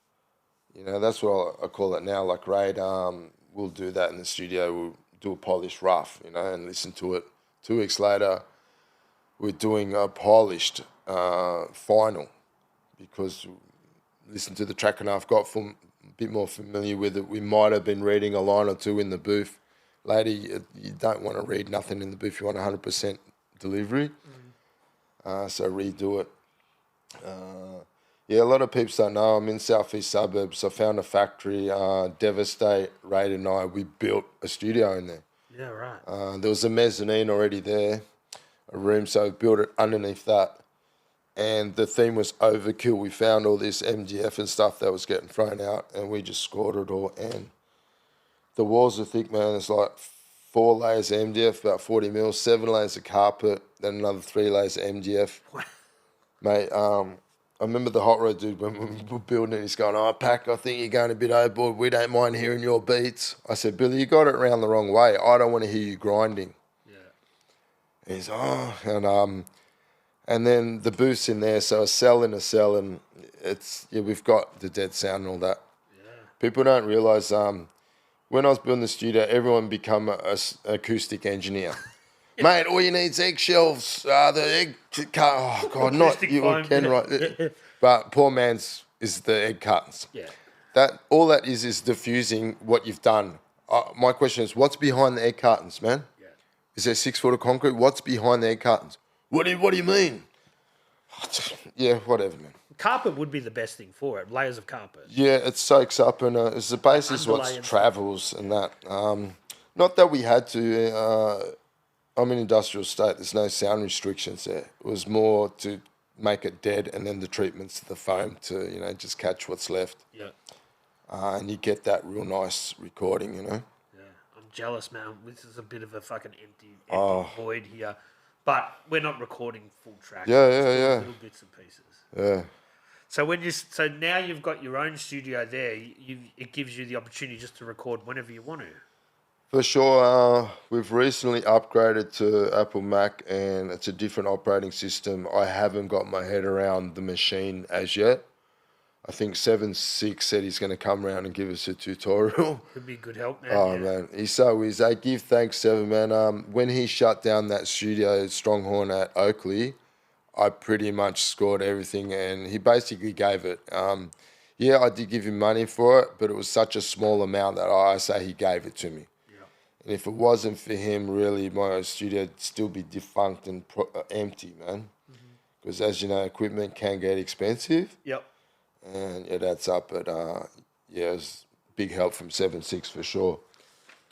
You know, that's what I call it now. Like Raid, we'll do that in the studio. We'll do a polished rough, you know, and listen to it. 2 weeks later, we're doing a polished final, because listen to the track and I've got a bit more familiar with it. We might have been reading a line or two in the booth. Later, you don't want to read nothing in the booth. You want 100% delivery. So redo it. Yeah, a lot of people don't know. I'm in southeast suburbs. I found a factory, Devastate, Raid and I. We built a studio in there. Yeah, right. There was a mezzanine already there, a room, so we built it underneath that. And the theme was overkill. We found all this MGF and stuff that was getting thrown out, and we just scored it all. And the walls are thick, man. It's like 4 layers of MGF, about 40 mils, 7 layers of carpet, then another 3 layers of MGF. Mate, I remember the hot rod dude when we were building it, he's going, "Oh, PAC, I think you're going a bit overboard. We don't mind hearing your beats." I said, "Billy, you got it around the wrong way. I don't want to hear you grinding." Yeah. And he's, and then the booth's in there, so a cell in a cell, and we've got the dead sound and all that. Yeah. People don't realise, when I was building the studio, everyone become an acoustic engineer. Mate, all you need is eggshells, the egg oh God, not you or Ken, right? But poor man's is the egg cartons. Yeah. All that is diffusing what you've done. My question is, what's behind the egg cartons, man? Yeah. Is there 6 foot of concrete? What's behind the egg cartons? What do you mean? Yeah, whatever, man. Carpet would be the best thing for it. Layers of carpet. Yeah, it soaks up, and it's the basis what travels and that. Not that we had to. I'm in industrial state. There's no sound restrictions there. It was more to make it dead, and then the treatments to the foam to just catch what's left. Yeah. And you get that real nice recording, Yeah, I'm jealous, man. This is a bit of a fucking empty void here. But we're not recording full tracks. Yeah. Little bits and pieces. Yeah. So now you've got your own studio there. It gives you the opportunity just to record whenever you want to. For sure. We've recently upgraded to Apple Mac, and it's a different operating system. I haven't got my head around the machine as yet. I think 7.6 said he's going to come around and give us a tutorial. Could be good help, man. Oh, man. He's so easy. I give thanks, Seven, man. When he shut down that studio, Stronghorn at Oakley, I pretty much scored everything, and he basically gave it. Yeah, I did give him money for it, but it was such a small amount that I say he gave it to me. Yeah. And if it wasn't for him, really, my studio would still be defunct and empty, man. Because as you know, equipment can get expensive. Yep. And it adds up, but it was big help from 7.6 for sure.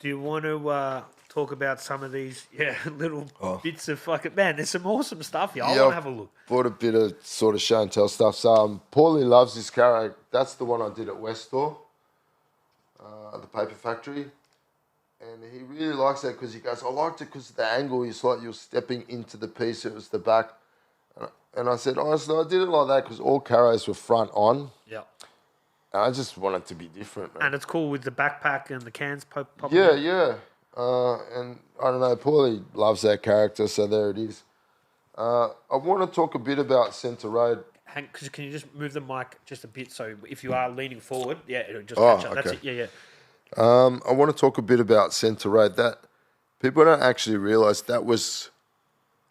Do you want to talk about some of these little bits of fucking... Man, there's some awesome stuff here. I want to have a look. Bought a bit of sort of show and tell stuff. So Paulie loves this character. That's the one I did at Westall, at the paper factory. And he really likes that because he goes, "I liked it because of the angle. It's like you're stepping into the piece. It was the back." And I said, honestly, I did it like that because all caros were front on. Yeah. And I just want it to be different, man. And it's cool with the backpack and the cans popping Yeah, out. yeah. And I don't know, Paulie loves that character, so there it is. I want to talk a bit about Centre Road. Can you just move the mic just a bit so if you are leaning forward, it'll just catch up. Okay. That's it, yeah. I want to talk a bit about Centre Road. That people don't actually realise that was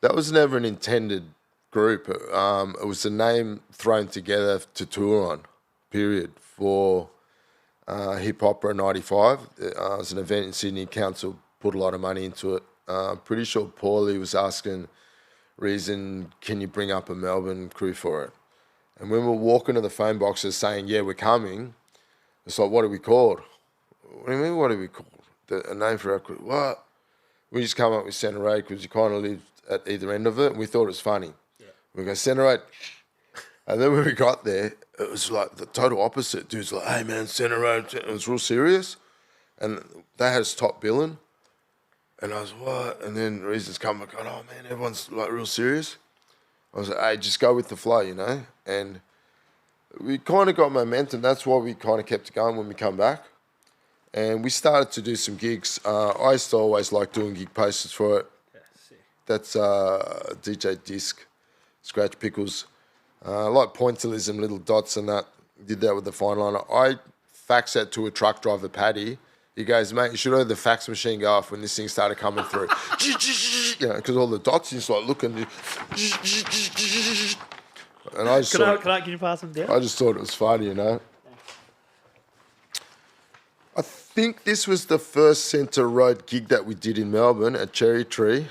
never an intended group. It was a name thrown together to tour on, period, for Hip Opera 95. It was an event in Sydney. Council put a lot of money into it. Pretty sure Paulie was asking reason, can you bring up a Melbourne crew for it? And when we're walking to the phone boxes saying, yeah, we're coming, it's like, what are we called? What do you mean, what are we called? A name for our crew. What? We just come up with Centre Road because you kind of lived at either end of it, and we thought it was funny. Yeah. We go, Centre Road. And then when we got there, it was like the total opposite. Dude's like, hey, man, Centre Road. It was real serious. And they had us top billing. And I was, what? And then Reason's come and going, oh, man, everyone's like real serious. I was like, hey, just go with the flow, you know? And we kind of got momentum. That's why we kind of kept it going when we come back. And we started to do some gigs. I used to always like doing gig posters for it. Yeah, sick. That's DJ Disc, Scratch Pickles. Like pointillism, little dots and that. Did that with the fine liner. I faxed that to a truck driver, Paddy. He goes, mate, you should have the fax machine go off when this thing started coming through. You know, because all the dots, you just like looking. And I just can you pass them down? I just thought it was funny, you know. I think this was the first Centre Road gig that we did in Melbourne at Cherry Tree.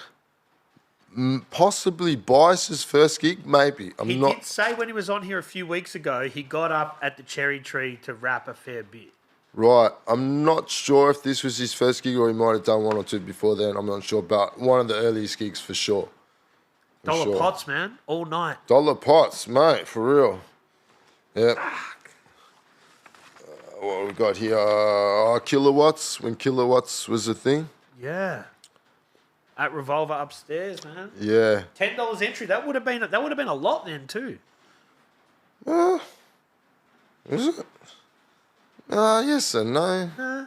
Possibly Bias's first gig, maybe. He did say when he was on here a few weeks ago, he got up at the Cherry Tree to rap a fair bit. Right. I'm not sure if this was his first gig or he might have done one or two before then. I'm not sure, but one of the earliest gigs for sure. Dollar Pots, man, all night. Dollar Pots, mate, for real. Yeah. What we got here? Kilowatts, when Kilowatts was a thing. Yeah. At Revolver upstairs, man. Yeah. $10 entry. That would have been a lot then too. Is it? Yes and no. I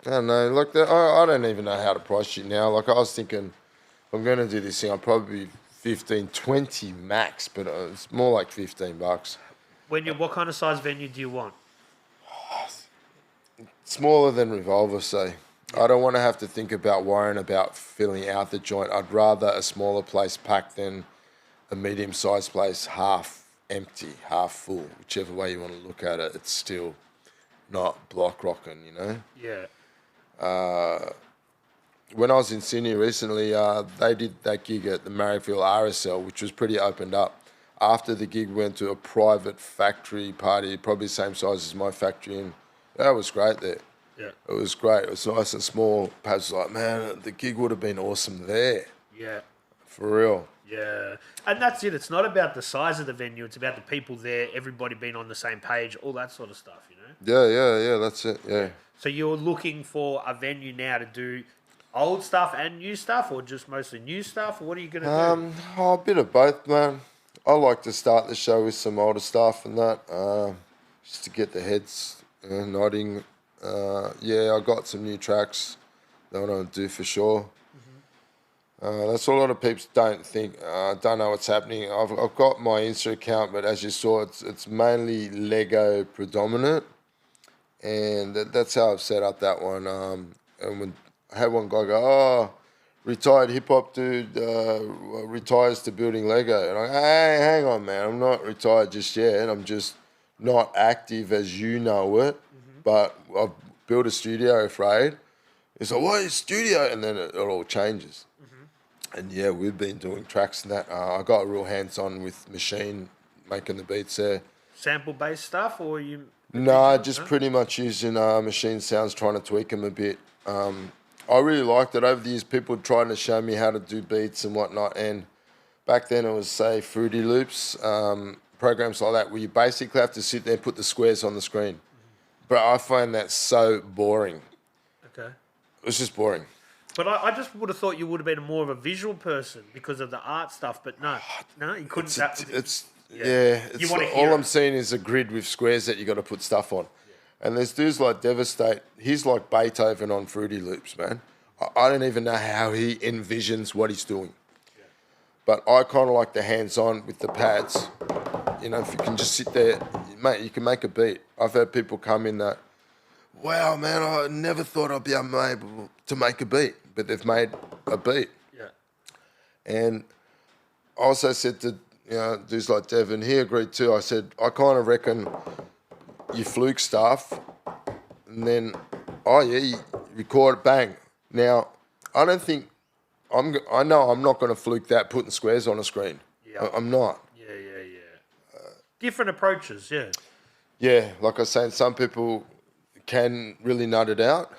don't know. Like that, I don't even know how to price it now. Like I was thinking, if I'm going to do this thing, I'll probably be 15, 20 max, but it's more like $15. What kind of size venue do you want? Smaller than Revolver, say. I don't want to have to think about worrying about filling out the joint. I'd rather a smaller place packed than a medium-sized place half empty, half full. Whichever way you want to look at it, it's still not block rocking, you know? Yeah. When I was in Sydney recently, they did that gig at the Marrickville RSL, which was pretty opened up. After the gig, went to a private factory party, probably the same size as my factory, and that was great there. Yeah. It was great. It was nice and small. Perhaps like, man, the gig would have been awesome there. Yeah. For real. Yeah. And that's it. It's not about the size of the venue. It's about the people there, everybody being on the same page, all that sort of stuff, you know? Yeah. That's it, yeah. So you're looking for a venue now to do old stuff and new stuff, or just mostly new stuff? Or what are you going to do? A bit of both, man. I like to start the show with some older stuff and that, just to get the heads nodding. I got some new tracks that I want to do for sure. That's what a lot of people don't think. Don't know what's happening. I've got my Insta account, but as you saw, it's mainly Lego predominant, and that's how I've set up that one. And when I had one guy go, retired hip hop dude retires to building Lego, and I go, hey, hang on, man, I'm not retired just yet. I'm just not active as you know it. But I've built a studio afraid. It's like, what is studio? And then it all changes. And yeah, we've been doing tracks and that. I got real hands-on with Machine, making the beats there. Sample-based stuff, or you? No, just pretty much using Machine sounds, trying to tweak them a bit. I really liked it. Over the years, people trying to show me how to do beats and whatnot. And back then it was, say, Fruity Loops, programs like that, where you basically have to sit there and put the squares on the screen. But I find that so boring. Okay. It's just boring. But I just would have thought you would have been more of a visual person because of the art stuff. But no, you couldn't. All I'm seeing is a grid with squares that you got to put stuff on. Yeah. And there's dudes like Devastate. He's like Beethoven on Fruity Loops, man. I don't even know how he envisions what he's doing. Yeah. But I kind of like the hands-on with the pads. You know, if you can just sit there, mate, you can make a beat. I've had people come in that, wow, man, I never thought I'd be able to make a beat, but they've made a beat. Yeah. And I also said to, dudes like Devin, he agreed too. I said, I kind of reckon you fluke stuff and then, you record it, bang. Now, I don't think I know I'm not going to fluke that putting squares on a screen. Yeah. I'm not. Yeah. Different approaches, yeah. Yeah, like I was saying, some people can really nut it out,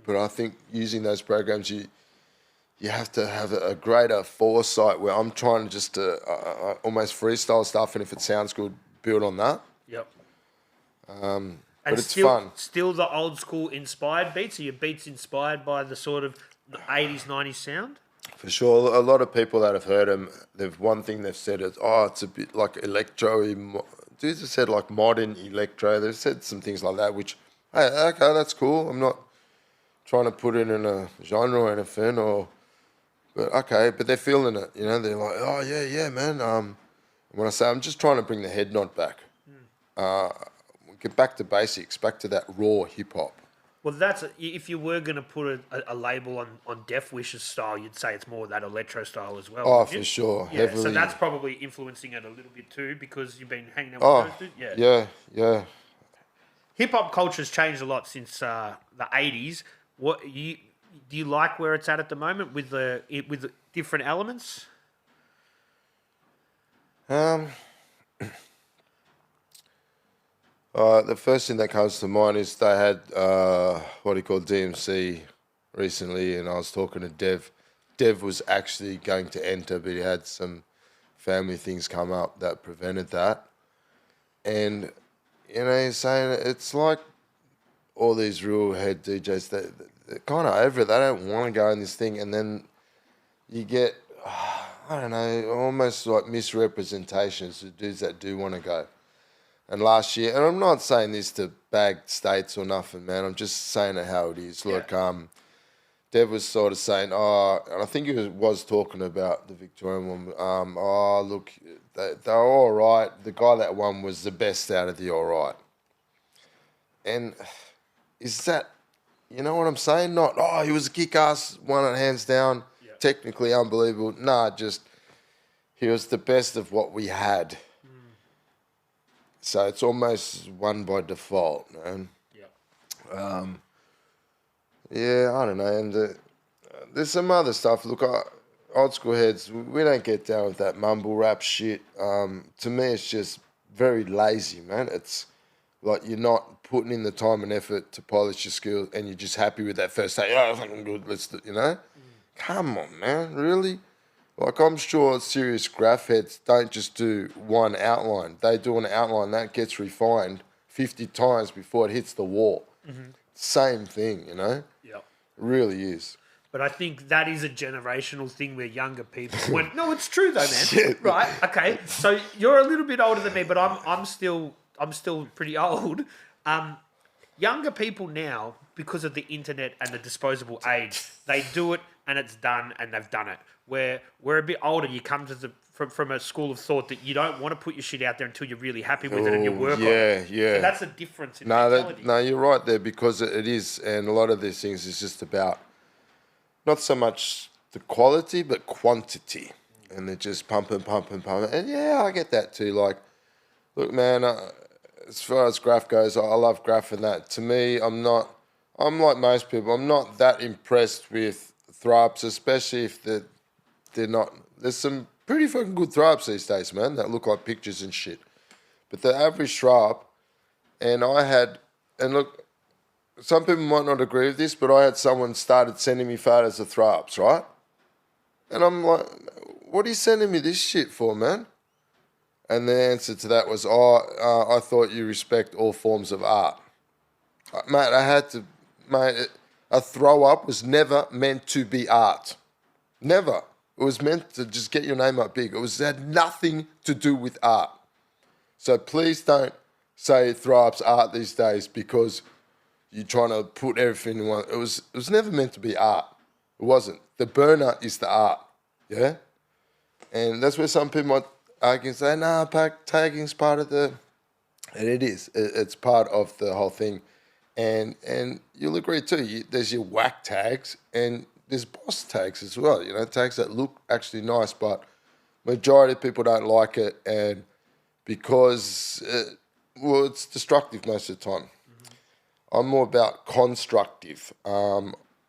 but I think using those programs, you have to have a greater foresight where I'm trying to just almost freestyle stuff, and if it sounds good, build on that. Yep. But it's fun. Still the old school inspired beats? Are your beats inspired by the sort of 80s, 90s sound? For sure, a lot of people that have heard them, one thing they've said is, it's a bit like electro. Dudes have said like modern electro. They've said some things like that, which, hey, okay, that's cool. I'm not trying to put it in a genre or anything, but okay, but they're feeling it. They're like, oh yeah, man. When I say I'm just trying to bring the head nod back, get back to basics, back to that raw hip hop. Well, if you were going to put a label on Death Wish's style, you'd say it's more that electro style as well. Oh, for sure. Yeah, Heavily. so that's probably influencing it a little bit too, because you've been hanging out with those dudes. Yeah. Hip hop culture's changed a lot since the 80s. Do you like where it's at the moment with the different elements? The first thing that comes to mind is they had DMC recently, and I was talking to Dev. Dev was actually going to enter, but he had some family things come up that prevented that. And he's saying it's like all these real head DJs they're kind of over it. They don't want to go in this thing, and then you get I don't know, almost like misrepresentations of dudes that do want to go. And last year, and I'm not saying this to bag states or nothing, man. I'm just saying it how it is. Yeah. Look, Dev was sort of saying, and I think he was talking about the Victorian one. Look, they're all right. The guy that won was the best out of the all right. And is that, you know what I'm saying? Not, he was a kick-ass, won it hands down, technically unbelievable. Nah, just he was the best of what we had. So it's almost won by default, man. Yeah. I don't know. And there's some other stuff. Look, old school heads, we don't get down with that mumble rap shit. To me, it's just very lazy, man. It's like you're not putting in the time and effort to polish your skills, and you're just happy with that first day. Oh, fucking good. Let's do, Come on, man. Really? Like, I'm sure serious graph heads don't just do one outline. They do an outline that gets refined 50 times before it hits the wall. Mm-hmm. Same thing, Yep. It really is. But I think that is a generational thing where younger people no, it's true though, man. Shit. Right? Okay. So you're a little bit older than me, but I'm still pretty old. Younger people now, because of the internet and the disposable age, they do it and it's done and they've done it. Where we're a bit older, you come to from a school of thought that you don't want to put your shit out there until you're really happy with it and you work on it. Yeah. And that's a difference in mentality. No, you're right there, because it is, and a lot of these things is just about not so much the quality but quantity, and they're just pumping. And I get that too. Like, look, man, as far as graph goes, I love graph and that. To me, I'm like most people. I'm not that impressed with throw-ups, especially if they're not. There's some pretty fucking good throw-ups these days, man, that look like pictures and shit. But the average throw-up, and look, some people might not agree with this, but I had someone started sending me photos of throw-ups, right? And I'm like, what are you sending me this shit for, man? And the answer to that was, I thought you respect all forms of art. Mate, a throw-up was never meant to be art. Never. It was meant to just get your name up big. It had nothing to do with art. So please don't say throw-up's art these days because you're trying to put everything in one. It was never meant to be art. It wasn't. The burner is the art. Yeah? And that's where some people might argue and say, nah, PAC tagging's part of the... And it is. It's part of the whole thing. And you'll agree too, there's your whack tags and there's boss tags as well, tags that look actually nice, but majority of people don't like it, and because, it's destructive most of the time. Mm-hmm. I'm more about constructive.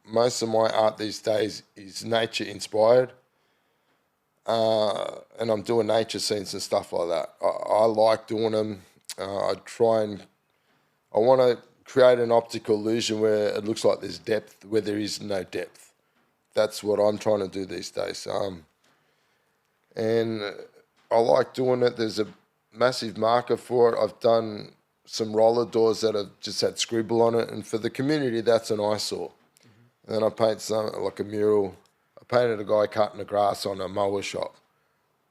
most of my art these days is nature inspired. And I'm doing nature scenes and stuff like that. I like doing them. I want to create an optical illusion where it looks like there's depth where there is no depth. That's what I'm trying to do these days. And I like doing it. There's a massive market for it. I've done some roller doors that have just had scribble on it, and for the community, that's an eyesore. And then I paint something like a mural. I painted a guy cutting the grass on a mower shop.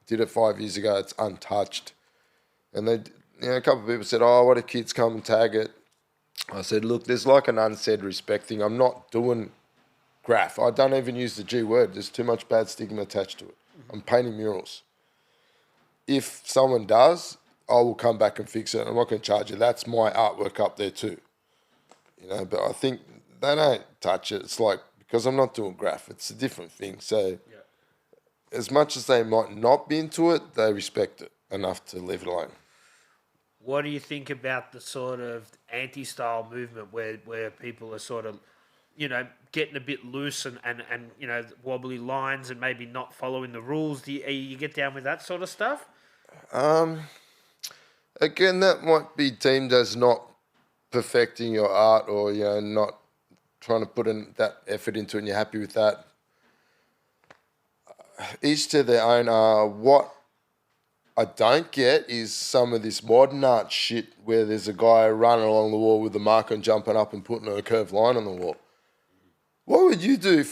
Did it 5 years ago. It's untouched. And a couple of people said, "Oh, what if kids come and tag it?" I said, "Look, there's like an unsaid respect thing. I'm not doing graph. I don't even use the G word. There's too much bad stigma attached to it. I'm painting murals. If someone does, I will come back and fix it. I'm not going to charge you. That's my artwork up there too. But I think they don't touch it. It's like, because I'm not doing graph, it's a different thing. So as much as they might not be into it, they respect it enough to leave it alone." What do you think about the sort of anti-style movement where people are sort of, getting a bit loose and wobbly lines and maybe not following the rules? Do you get down with that sort of stuff? Again, that might be deemed as not perfecting your art, or not trying to put in that effort into it, and you're happy with that. Each to their own. What I don't get is some of this modern art shit where there's a guy running along the wall with a marker and jumping up and putting a curved line on the wall. What would you do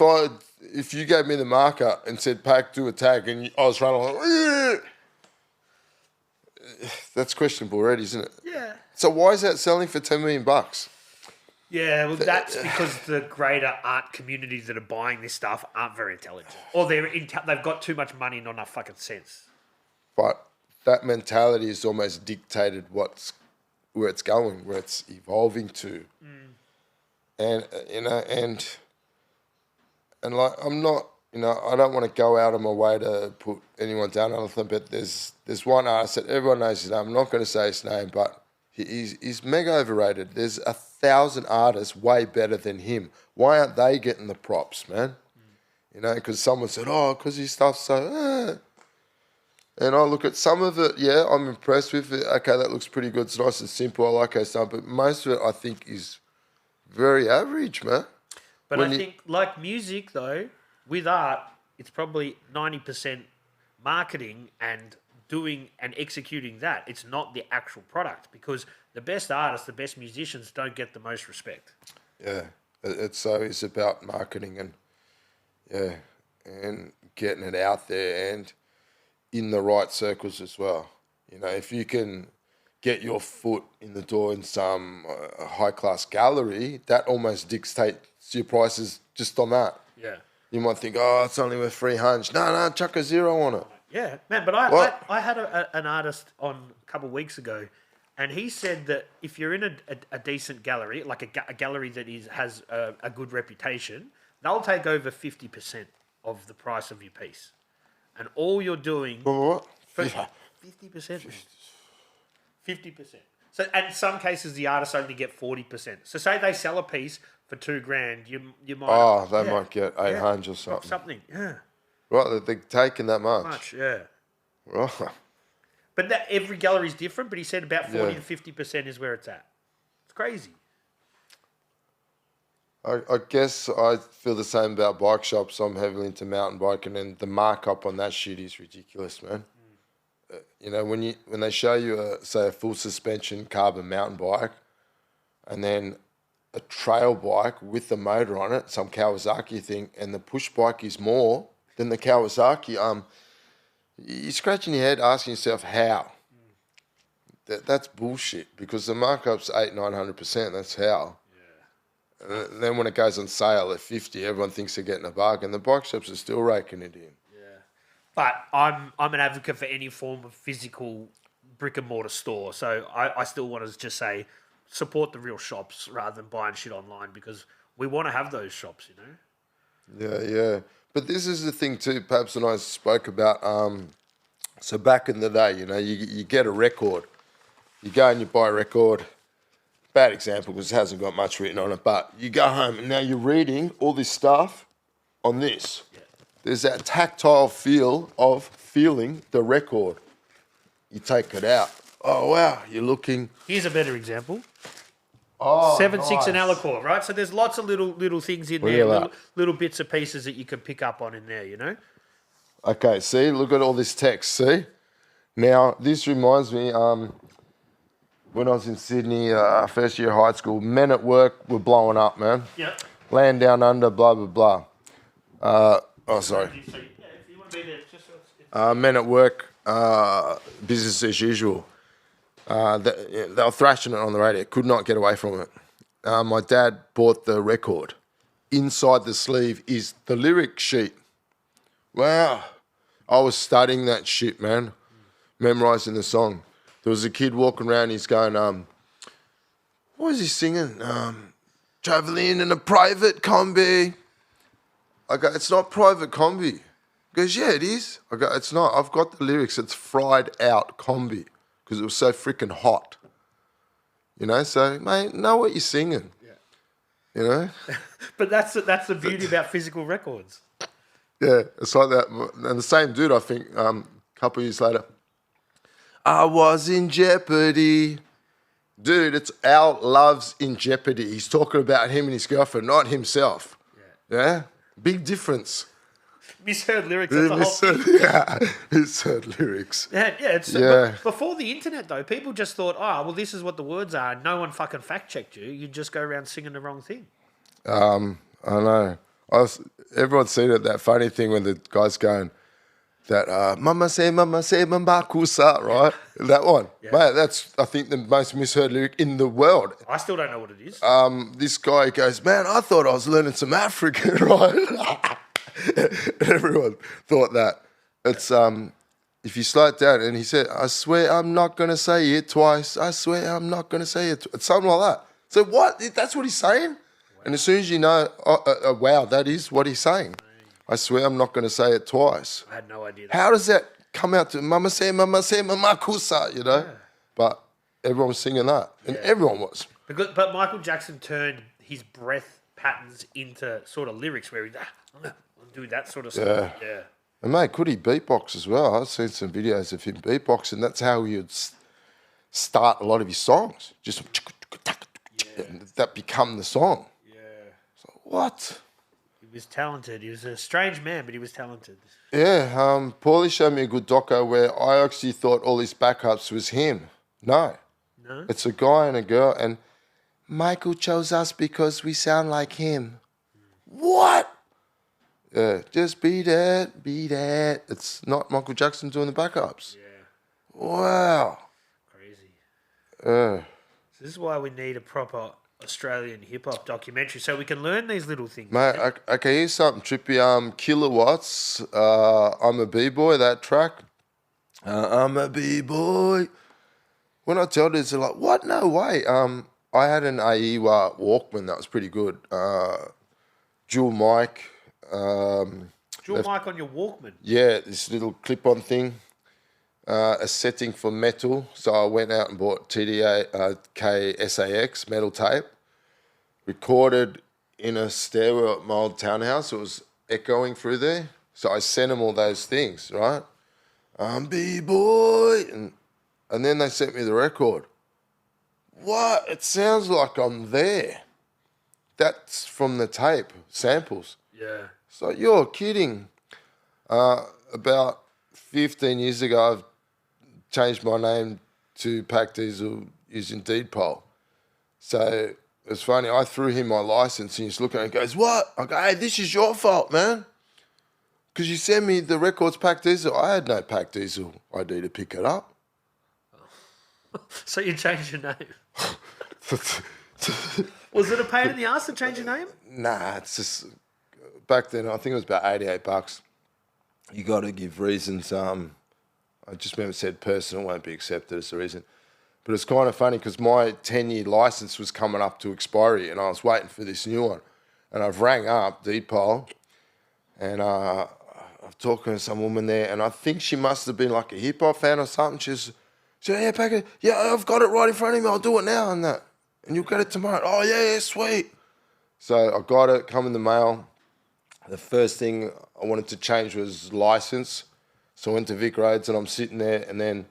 if you gave me the marker and said, "PAC, do a tag," and I was running along? That's questionable already, isn't it? Yeah. So why is that selling for $10 million? Yeah, well, that's because the greater art communities that are buying this stuff aren't very intelligent, or they've got too much money and not enough fucking sense. But that mentality is almost dictated where it's going, where it's evolving to. And like, I'm not, I don't want to go out of my way to put anyone down or anything, but there's one artist that everyone knows his name. I'm not going to say his name, but he's mega overrated. There's 1,000 artists way better than him. Why aren't they getting the props, man? Because someone said, "Oh, because his stuff's so..." And I look at some of it, yeah, I'm impressed with it. Okay, that looks pretty good. It's nice and simple. I like how stuff, but most of it, I think, is very average, man. But I think, like music, though, with art, it's probably 90% marketing and doing and executing that. It's not the actual product, because the best artists, the best musicians don't get the most respect. Yeah, it's about marketing and getting it out there and in the right circles as well. If you can get your foot in the door in some high-class gallery, that almost dictates your prices just on that. Yeah. You might think, "Oh, it's only worth $300. No, chuck a zero on it." Yeah, man, but I had an artist on a couple of weeks ago, and he said that if you're in a decent gallery, like a gallery that has a good reputation, they'll take over 50% of the price of your piece. And all you're doing... What? 50%. 50%. So, and in some cases, the artists only get 40%. So say they sell a piece for $2,000, you might... Oh, they might get 800 or something. Something, yeah. Right, they're taking that much. Yeah. Right. But every gallery is different, but he said about 40 to 50% is where it's at. It's crazy. I guess I feel the same about bike shops. I'm heavily into mountain biking, and the markup on that shit is ridiculous, man. When they show you say a full suspension carbon mountain bike, and then a trail bike with the motor on it, some Kawasaki thing, and the push bike is more than the Kawasaki, you're scratching your head asking yourself how. That's bullshit, because the markup's 800-900%. That's how. And then when it goes on sale at 50, everyone thinks they're getting a bargain. The bike shops are still raking it in. Yeah. But I'm an advocate for any form of physical brick and mortar store. So I still want to just say support the real shops rather than buying shit online, because we want to have those shops, Yeah. But this is the thing too, Pabs and I spoke about. So back in the day, you get a record. You go and you buy a record. bad example because it hasn't got much written on it, but you go home and now you're reading all this stuff on this. Yeah. There's that tactile feel of feeling the record. You take it out. Oh, wow, you're looking. Here's a better example. Oh, 7/6 nice. and aliquot, right? So there's lots of little things in there, little bits of pieces that you can pick up on in there, you know? Okay, see, look at all this text, see? Now, this reminds me, when I was in Sydney, first year of high school, men at work were blowing up, man. Yeah. Land down under, blah, blah, blah. Oh, sorry. Yeah, if you want to be there, just... Men at work, business as usual. They were thrashing it on the radio. Could not get away from it. My dad bought the record. Inside the sleeve is the lyric sheet. Wow. I was studying that shit, man. Memorising the song. There was a kid walking around, he's going, what was he singing? Travelling in a private combi. I go, it's not private combi. He goes, yeah, it is. I go, it's not. I've got the lyrics. It's fried out combi because it was so freaking hot. You know, so, mate, know what you're singing. Yeah. You know? But that's the beauty about physical records. Yeah, it's like that. And the same dude, I think, a couple of years later, I was in jeopardy. Dude, it's Al Love's in jeopardy. He's talking about him and his girlfriend, not himself. Yeah? Big difference. Misheard lyrics. That's the whole thing. Yeah, misheard lyrics. But before the internet, though, people just thought, oh, well, this is what the words are. No one fucking fact-checked you. You just go around singing the wrong thing. I know. Everyone's seen it, that funny thing when the guy's going, that mama say, mama kusa, right? That one. Yeah. Mate, that's, I think, the most misheard lyric in the world. I still don't know what it is. This guy goes, man, I thought I was learning some African, right? Everyone thought that. It's, if you slow it down, and he said, I swear I'm not going to say it twice. I swear I'm not going to say it. It's something like that. So what? That's what he's saying? Wow. And as soon as you know, wow, that is what he's saying. I swear I'm not going to say it twice. I had no idea. How does that come out to mama mama kusa, you know? Yeah. But everyone was singing that. And everyone was. But Michael Jackson turned his breath patterns into sort of lyrics where he'd do that sort of stuff. Yeah. And mate, could he beatbox as well? I've seen some videos of him beatboxing. That's how he would start a lot of his songs. Just that become the song. Yeah. So what? He was talented. He was a strange man, but he was talented. Yeah, Paulie showed me a good doco where I actually thought all his backups was him. No. It's a guy and a girl, and Michael chose us because we sound like him. What? Yeah, just beat it. It's not Michael Jackson doing the backups. Yeah. Wow. Crazy. So this is why we need a proper Australian hip-hop documentary so we can learn these little things. Mate, okay, here's something trippy. Kilowatts, I'm a B-boy, that track. I'm a B-boy. When I tell this, they're like, what? No way. I had an AEWA Walkman that was pretty good. Dual mic. Dual mic on your Walkman? Yeah, this little clip-on thing. A setting for metal. So I went out and bought TDK SAX metal tape. Recorded in a stairwell at my old townhouse. It was echoing through there. So I sent them all those things, right? I'm B-boy. And then they sent me the record. What? It sounds like I'm there. That's from the tape, samples. Yeah. So you're kidding. About 15 years ago, I've changed my name to PAC Diesel using Deed Poll. So it's funny, I threw him my license and he's looking at it and goes, what? I go, hey, this is your fault, man. Because you sent me the records PAC Diesel. I had no PAC Diesel ID to pick it up. So you changed your name? Was it a pain in the ass to change your name? Nah, it's just, back then, I think it was about $88. You got to give reasons. I just remember it said personal won't be accepted as a reason. But it's kind of funny because my 10-year license was coming up to expiry and I was waiting for this new one. And I've rang up Deed Poll and I'm talking to some woman there and I think she must have been like a hip-hop fan or something. She said, yeah, Packer, yeah, I've got it right in front of me. I'll do it now and that. and you'll get it tomorrow. Oh, yeah, sweet. So I got it, come in the mail. The first thing I wanted to change was license. So I went to Vic Roads and I'm sitting there and then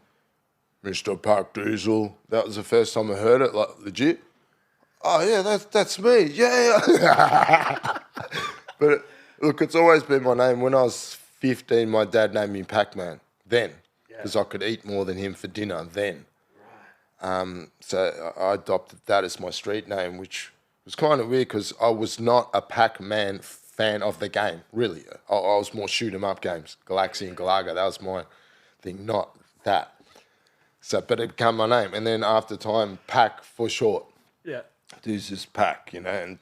Mr. PAC Diesel. That was the first time I heard it, like legit. Oh, yeah, that's me. Yeah. But look, it's always been my name. When I was 15, my dad named me Pac-Man then because I could eat more than him for dinner then. So I adopted that as my street name, which was kind of weird because I was not a Pac-Man fan of the game, really. I was more shoot-'em-up games, Galaxy and Galaga. That was my thing, not that. So, but it became my name. And then after time, PAC for short. Yeah. This is PAC, you know. And,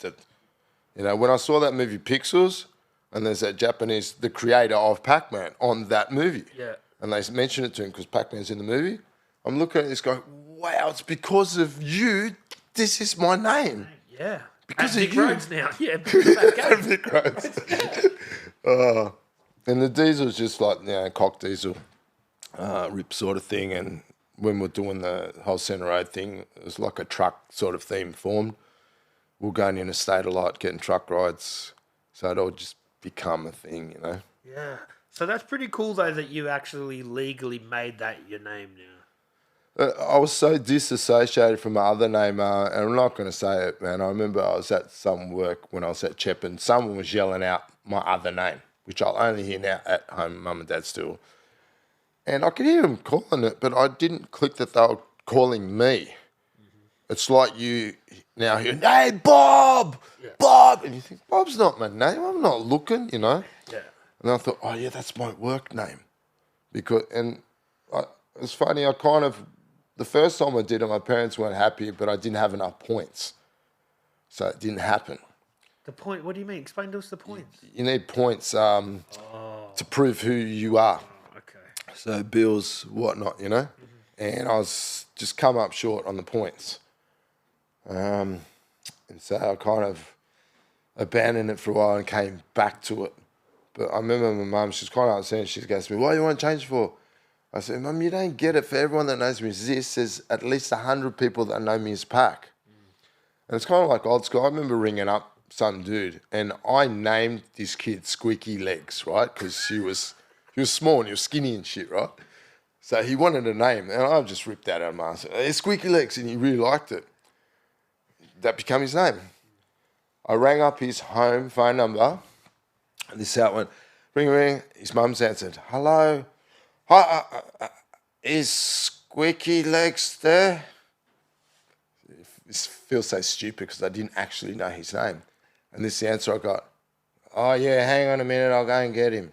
when I saw that movie Pixels, and there's that Japanese, the creator of Pac-Man on that movie. Yeah. And they mentioned it to him because Pac-Man's in the movie. I'm looking at this going, wow, it's because of you. This is my name. Yeah. Because of Vic you. Roads now. Yeah. Because of that game. Vic Roads. And the diesel's just like, cock diesel, rip sort of thing. And when we're doing the whole Centre Road thing, it was like a truck sort of theme formed. We're going in a state a lot, getting truck rides. So it all just become a thing, Yeah. So that's pretty cool, though, that you actually legally made that your name now. I was so disassociated from my other name, and I'm not going to say it, man. I remember I was at some work when I was at CHEP, and someone was yelling out my other name, which I'll only hear now at home, mum and dad still. And I could hear them calling it, but I didn't click that they were calling me. Mm-hmm. It's like you now hear, hey, Bob, Bob. And you think, Bob's not my name. I'm not looking, Yeah. And I thought, oh, yeah, that's my work name. It's funny, the first time I did it, my parents weren't happy, but I didn't have enough points. So it didn't happen. The point, what do you mean? Explain to us the points. You need points to prove who you are. Oh, okay. So bills, whatnot, Mm-hmm. And I was just come up short on the points. And so I kind of abandoned it for a while and came back to it. But I remember my mum, she's kind of upset. She goes to me, what do you want to change for? I said, Mum, you don't get it. For everyone that knows me as this, there's at least 100 people that know me as PAC. And it's kind of like old school. I remember ringing up some dude, and I named this kid Squeaky Legs, right? Because he was small and he was skinny and shit, right? So he wanted a name, and I just ripped that out of my ass. Hey, Squeaky Legs, and he really liked it. That became his name. I rang up his home phone number, and this out went, ring. His mum's answered, hello. Hi, is Squeaky Legs there? It feels so stupid because I didn't actually know his name. And this is the answer I got. Oh, yeah, hang on a minute, I'll go and get him.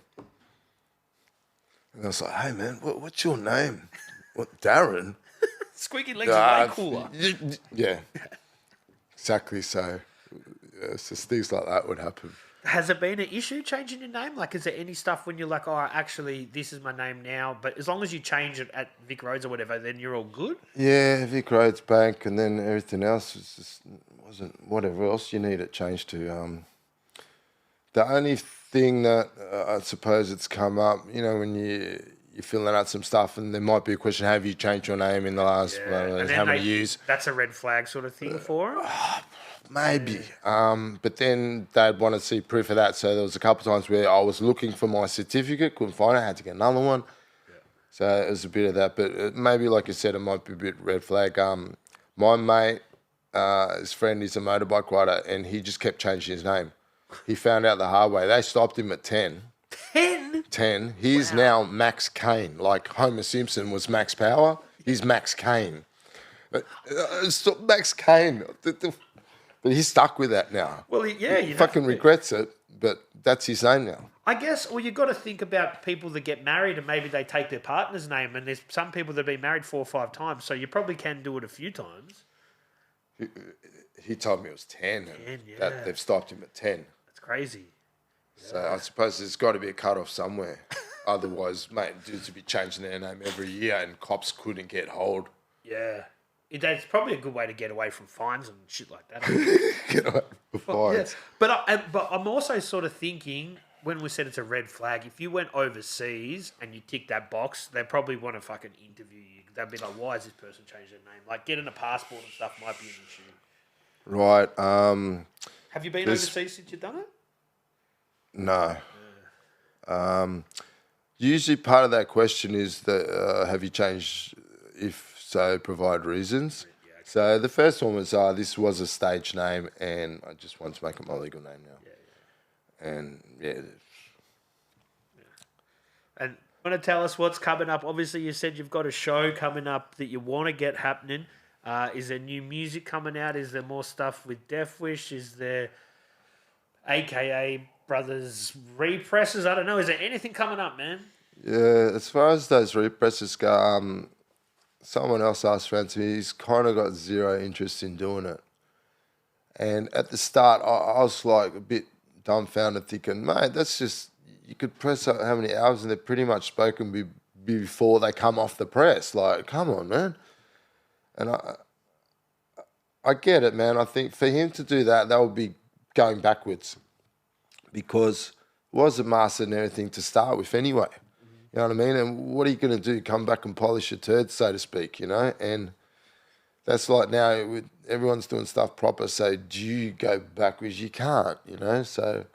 And I was like, hey, man, what's your name? What, Darren? Squeaky Legs is way cooler. Yeah, exactly so. It's just things like that would happen. Has it been an issue changing your name? Like, is there any stuff when you're like, oh, actually, this is my name now, but as long as you change it at Vic Roads or whatever, then you're all good? Yeah, Vic Roads Bank, and then everything else wasn't whatever else you need it changed to. The only thing that I suppose it's come up, when you're filling out some stuff, and there might be a question: have you changed your name in the last how many years? That's a red flag sort of thing for them. Maybe. But then they'd want to see proof of that. So there was a couple of times where I was looking for my certificate, couldn't find it, had to get another one. Yeah. So it was a bit of that. But maybe, like you said, it might be a bit red flag. My mate, his friend, is a motorbike rider, and he just kept changing his name. He found out the hard way. They stopped him at 10. 10? 10. He's now Max Kane. Like Homer Simpson was Max Power, he's Max Kane. Stop Max Kane. But he's stuck with that now. Well, yeah, he fucking regrets it, but that's his name now. I guess, well, you've got to think about people that get married and maybe they take their partner's name, and there's some people that have been married 4 or 5 times, so you probably can do it a few times. He told me it was 10, and that they've stopped him at 10. That's crazy. Yeah. So I suppose there's got to be a cut-off somewhere. Otherwise, mate, dudes would be changing their name every year, and cops couldn't get hold. Yeah. That's probably a good way to get away from fines and shit like that. Get away from fines. Yeah. But I'm also sort of thinking, when we said it's a red flag, if you went overseas and you tick that box, they probably want to fucking interview you. They'd be like, why has this person changed their name? Like, getting a passport and stuff might be an issue. Right. Have you been There's- overseas since you've done it? No. Usually part of that question is that have you changed, if so, provide reasons. Yeah, okay. So the first one was this was a stage name and I just want to make it my legal name now. And yeah. And want to tell us what's coming up? Obviously, you said you've got a show coming up that you want to get happening. Is there new music coming out? Is there more stuff with Death Wish? Is there AKA Brothers represses? I don't know. Is there anything coming up, man? Yeah, as far as those represses go, someone else asked Francie, he's kind of got zero interest in doing it. And at the start, I was like a bit dumbfounded thinking, mate, that's just, you could press out how many hours and they're pretty much spoken before they come off the press. Like, come on, man. And I get it, man. I think for him to do that, that would be going backwards because it was a master and everything to start with anyway. You know what I mean? And what are you going to do? Come back and polish your turd, so to speak, you know? And that's like now everyone's doing stuff proper, so do you go backwards? You can't, you know? So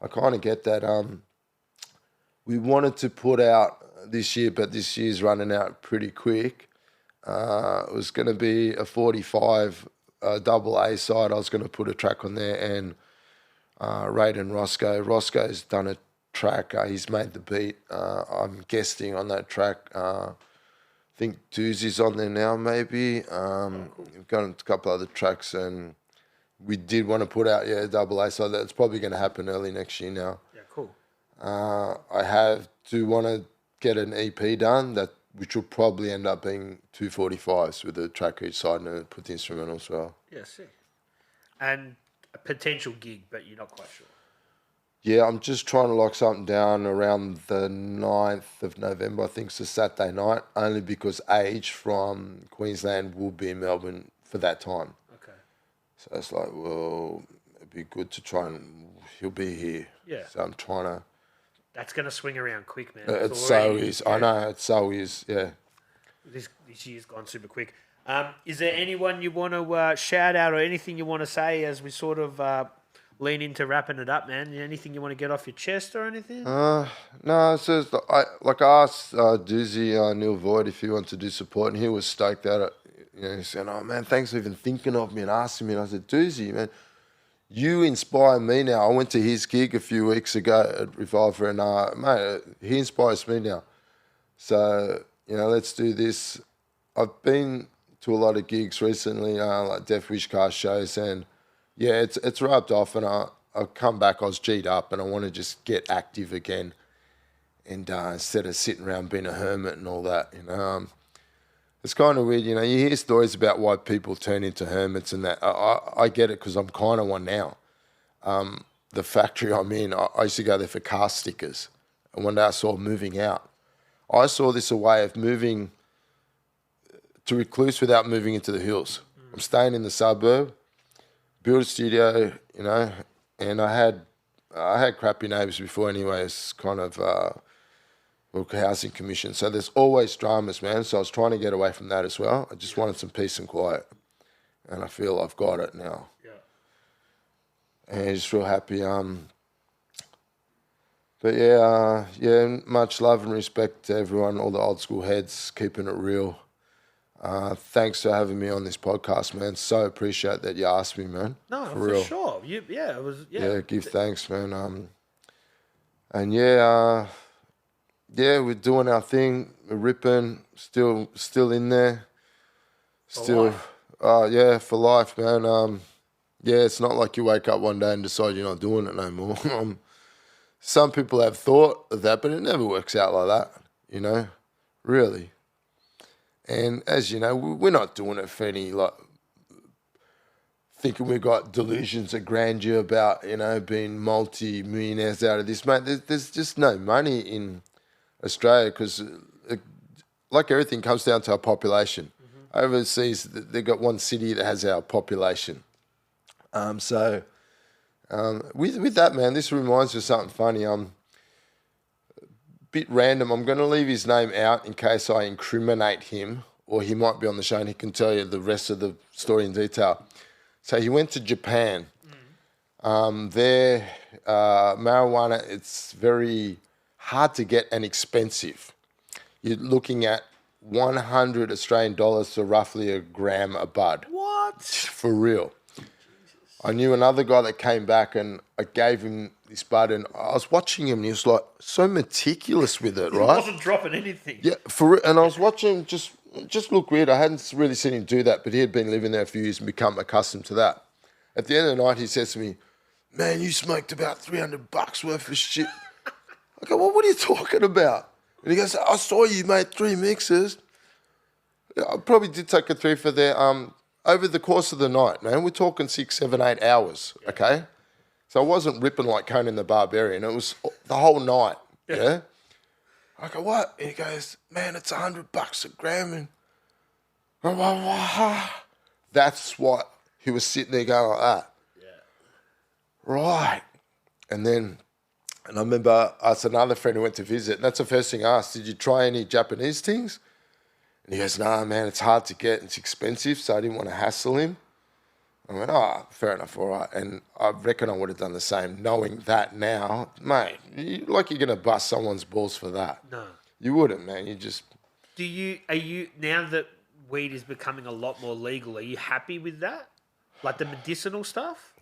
I kind of get that. We wanted to put out this year, but this year's running out pretty quick. It was going to be a 45 double A side. I was going to put a track on there, and Raiden Roscoe. Roscoe's done a track. He's made the beat. I'm guesting on that track. I think Doozy's on there now, maybe. We've got a couple other tracks, and we did want to put out, a double A side. That's probably going to happen early next year now. Yeah, cool. I do want to get an EP done, which will probably end up being 245s with a track each side and put the instrumental as well. Yeah, sick. And a potential gig, but you're not quite sure. Yeah, I'm just trying to lock something down around the 9th of November. I think it's a Saturday night, only because Age from Queensland will be in Melbourne for that time. Okay. So it's like, well, it'd be good to try and he'll be here. Yeah. So I'm trying to. That's going to swing around quick, man. It so is. Yeah. I know, it so is, yeah. This year's gone super quick. Is there anyone you want to shout out or anything you want to say as we sort of lean into wrapping it up, man? Anything you want to get off your chest or anything? No, it's just, I asked Doozy, Neil Void, if he wanted to do support, and he was stoked at it. You know, he said, "Oh man, thanks for even thinking of me and asking me." And I said, "Doozy, man, you inspire me now." I went to his gig a few weeks ago at Revolver, and mate, he inspires me now. So let's do this. I've been to a lot of gigs recently, like Death Wish car shows, and yeah, it's rubbed off, and I've come back. I was G'd up, and I want to just get active again, and instead of sitting around being a hermit and all that, it's kind of weird. You hear stories about why people turn into hermits and that. I get it because I'm kind of one now. The factory I'm in, I used to go there for car stickers, and one day I saw moving out. I saw this a way of moving to recluse without moving into the hills. I'm staying in the suburb. Build a studio, and I had crappy neighbours before anyway. It's kind of housing commission. So there's always dramas, man. So I was trying to get away from that as well. I just wanted some peace and quiet, and I feel I've got it now. Yeah. And I'm just real happy. But yeah, much love and respect to everyone, all the old school heads, keeping it real. Thanks for having me on this podcast, man. So appreciate that you asked me, man. No, for real. sure. It was. Yeah, give thanks, man. And yeah, we're doing our thing. We're ripping. Still in there. Still, for life, man. Yeah, it's not like you wake up one day and decide you're not doing it no more. Some people have thought of that, but it never works out like that. Really. And as you know, we're not doing it for any, thinking we've got delusions of grandeur about, being multi-millionaires out of this. Mate, there's just no money in Australia because, like everything, comes down to our population. Mm-hmm. Overseas, they've got one city that has our population. With that, man, this reminds me of something funny. Bit random. I'm going to leave his name out in case I incriminate him, or he might be on the show and he can tell you the rest of the story in detail. So he went to Japan. There, marijuana, it's very hard to get and expensive. You're looking at 100 Australian dollars for roughly a gram a bud. What? For real. I knew another guy that came back and I gave him this bud and I was watching him and he was like so meticulous with it, He right? wasn't dropping anything. Yeah, for real. And I was watching him just look weird. I hadn't really seen him do that, but he had been living there a few years and become accustomed to that. At the end of the night, he says to me, "Man, you smoked about $300 worth of shit." I go, "Well, what are you talking about?" And he goes, "I saw you made 3 mixes." I probably did take a 3 for there. Over the course of the night, man, we're talking 6, 7, 8 hours, okay? So I wasn't ripping like Conan the Barbarian. It was the whole night, yeah? I go, "What?" And he goes, "Man, it's $100 a gram." And I'm like, "What?" That's what he was sitting there going like that. Right. And I remember us, another friend who went to visit, and that's the first thing I asked, "Did you try any Japanese things?" And he goes, "Nah, man, it's hard to get, it's expensive," so I didn't want to hassle him. I went, "Oh, fair enough, all right." And I reckon I would have done the same, knowing that now, mate, you're going to bust someone's balls for that. No. You wouldn't, man, you just... Are you, now that weed is becoming a lot more legal, are you happy with that? Like the medicinal stuff?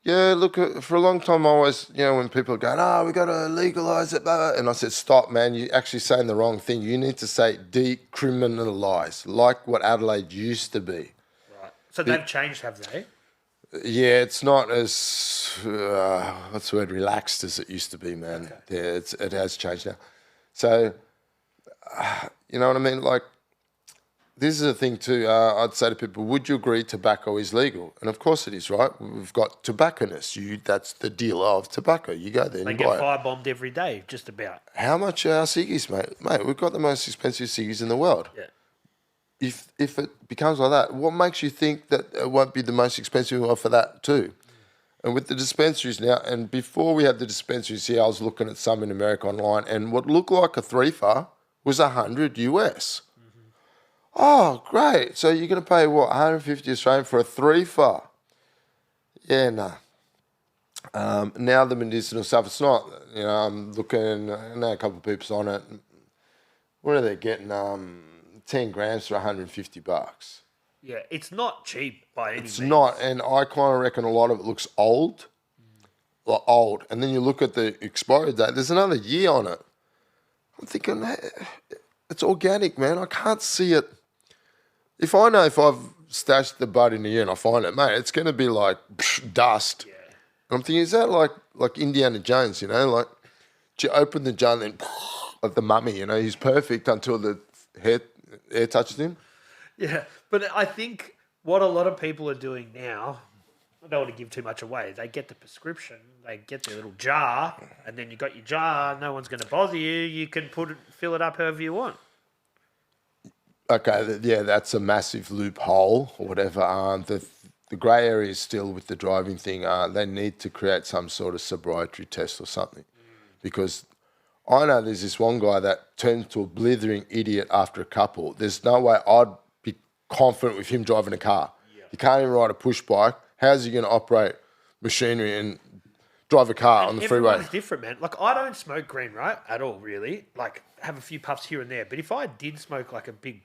Yeah, look, for a long time, I always, when people are going, "Oh, we got to legalise it," blah, blah, and I said, "Stop, man, you're actually saying the wrong thing. You need to say decriminalise, like what Adelaide used to be." Right. So they've changed, have they? Yeah, it's not as, what's the word, relaxed as it used to be, man. Okay. Yeah, it has changed now. So, you know what I mean? Like, this is a thing too. I'd say to people, would you agree tobacco is legal? And of course it is, right? We've got tobacconists. That's the deal of tobacco. You go there and they you get buy it. firebombed every day, just about. How much are our ciggies, mate? Mate, we've got the most expensive ciggies in the world. Yeah. If it becomes like that, what makes you think that it won't be the most expensive one for that too? And with the dispensaries now, and before we had the dispensaries here, I was looking at some in America online, and what looked like a 3-for was $100 US. Oh, great. So you're going to pay, what, 150 Australian for a 3-for? Yeah, no. Now the medicinal stuff, it's not, I'm looking, I know a couple of people on it. What are they getting? 10 grams for $150. Yeah, it's not cheap by any means. It's not, and I kind of reckon a lot of it looks old. Like old. And then you look at the expiry date, there's another year on it. I'm thinking, it's organic, man. I can't see it. If I've stashed the bud in the year and I find it, mate, it's going to be like dust. Yeah. And I'm thinking, is that like Indiana Jones, like you open the jar and then like the mummy, he's perfect until the air touches him. Yeah, but I think what a lot of people are doing now, I don't want to give too much away, they get the prescription, they get their little jar, and then you got your jar, no one's going to bother you, you can fill it up however you want. Okay, yeah, that's a massive loophole or whatever. The grey area is still with the driving thing. They need to create some sort of sobriety test or something, because I know there's this one guy that turned into a blithering idiot after a couple. There's no way I'd be confident with him driving a car. Yeah. He can't even ride a push bike. How's he going to operate machinery and drive a car on the freeway? Everyone's different, man. Like, I don't smoke green, right, at all, really. Like, have a few puffs here and there. But if I did smoke like a big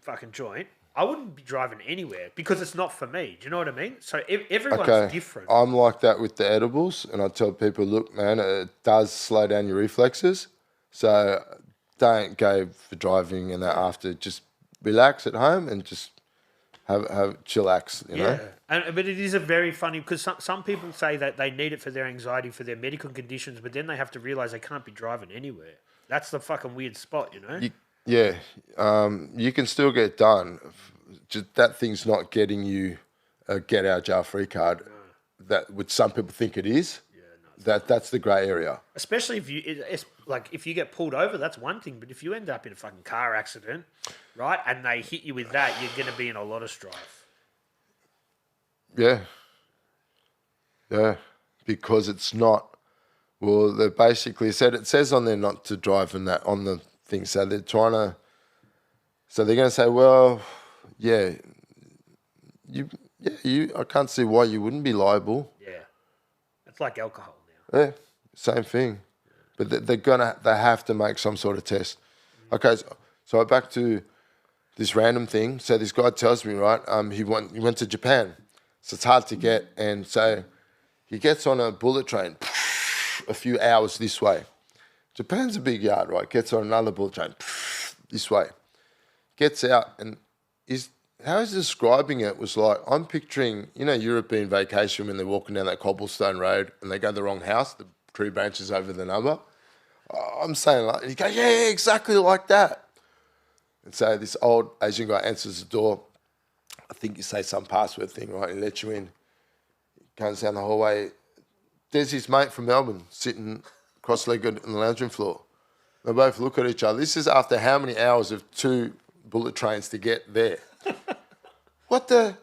fucking joint, I wouldn't be driving anywhere because it's not for me. Do you know what I mean? So everyone's different. I'm like that with the edibles, and I tell people, look, man, it does slow down your reflexes. So don't go for driving and that after. Just relax at home and just have chillax, you know? But it is a very funny, because some people say that they need it for their anxiety, for their medical conditions, but then they have to realise they can't be driving anywhere. That's the fucking weird spot, You can still get done. Just that thing's not getting you a get out jail free card. No. That which some people think it is. Yeah, no, that's the grey area. Especially if you get pulled over, that's one thing. But if you end up in a fucking car accident, right, and they hit you with that, you're going to be in a lot of strife. Yeah, because it's not. Well, they basically said it says on there not to drive in that on the thing. So they're trying to. So they're going to say, well, yeah, you Yeah, I can't see why you wouldn't be liable. Yeah. It's like alcohol now. Yeah, same thing. But they have to make some sort of test. Okay, so back to this random thing. So this guy tells me, right, he went to Japan. So it's hard to get. And so he gets on a bullet train a few hours this way. Japan's a big yard, right? Gets on another bullet train this way. Gets out and how he's describing it was like, I'm picturing, European vacation when they're walking down that cobblestone road and they go to the wrong house, the tree branches over the number. I'm saying like, and he goes, yeah, exactly like that. And so this old Asian guy answers the door. I think you say some password thing, right? He lets you in. He comes down the hallway. There's his mate from Melbourne sitting cross-legged on the lounging floor. They both look at each other. This is after how many hours of 2 bullet trains to get there? What the?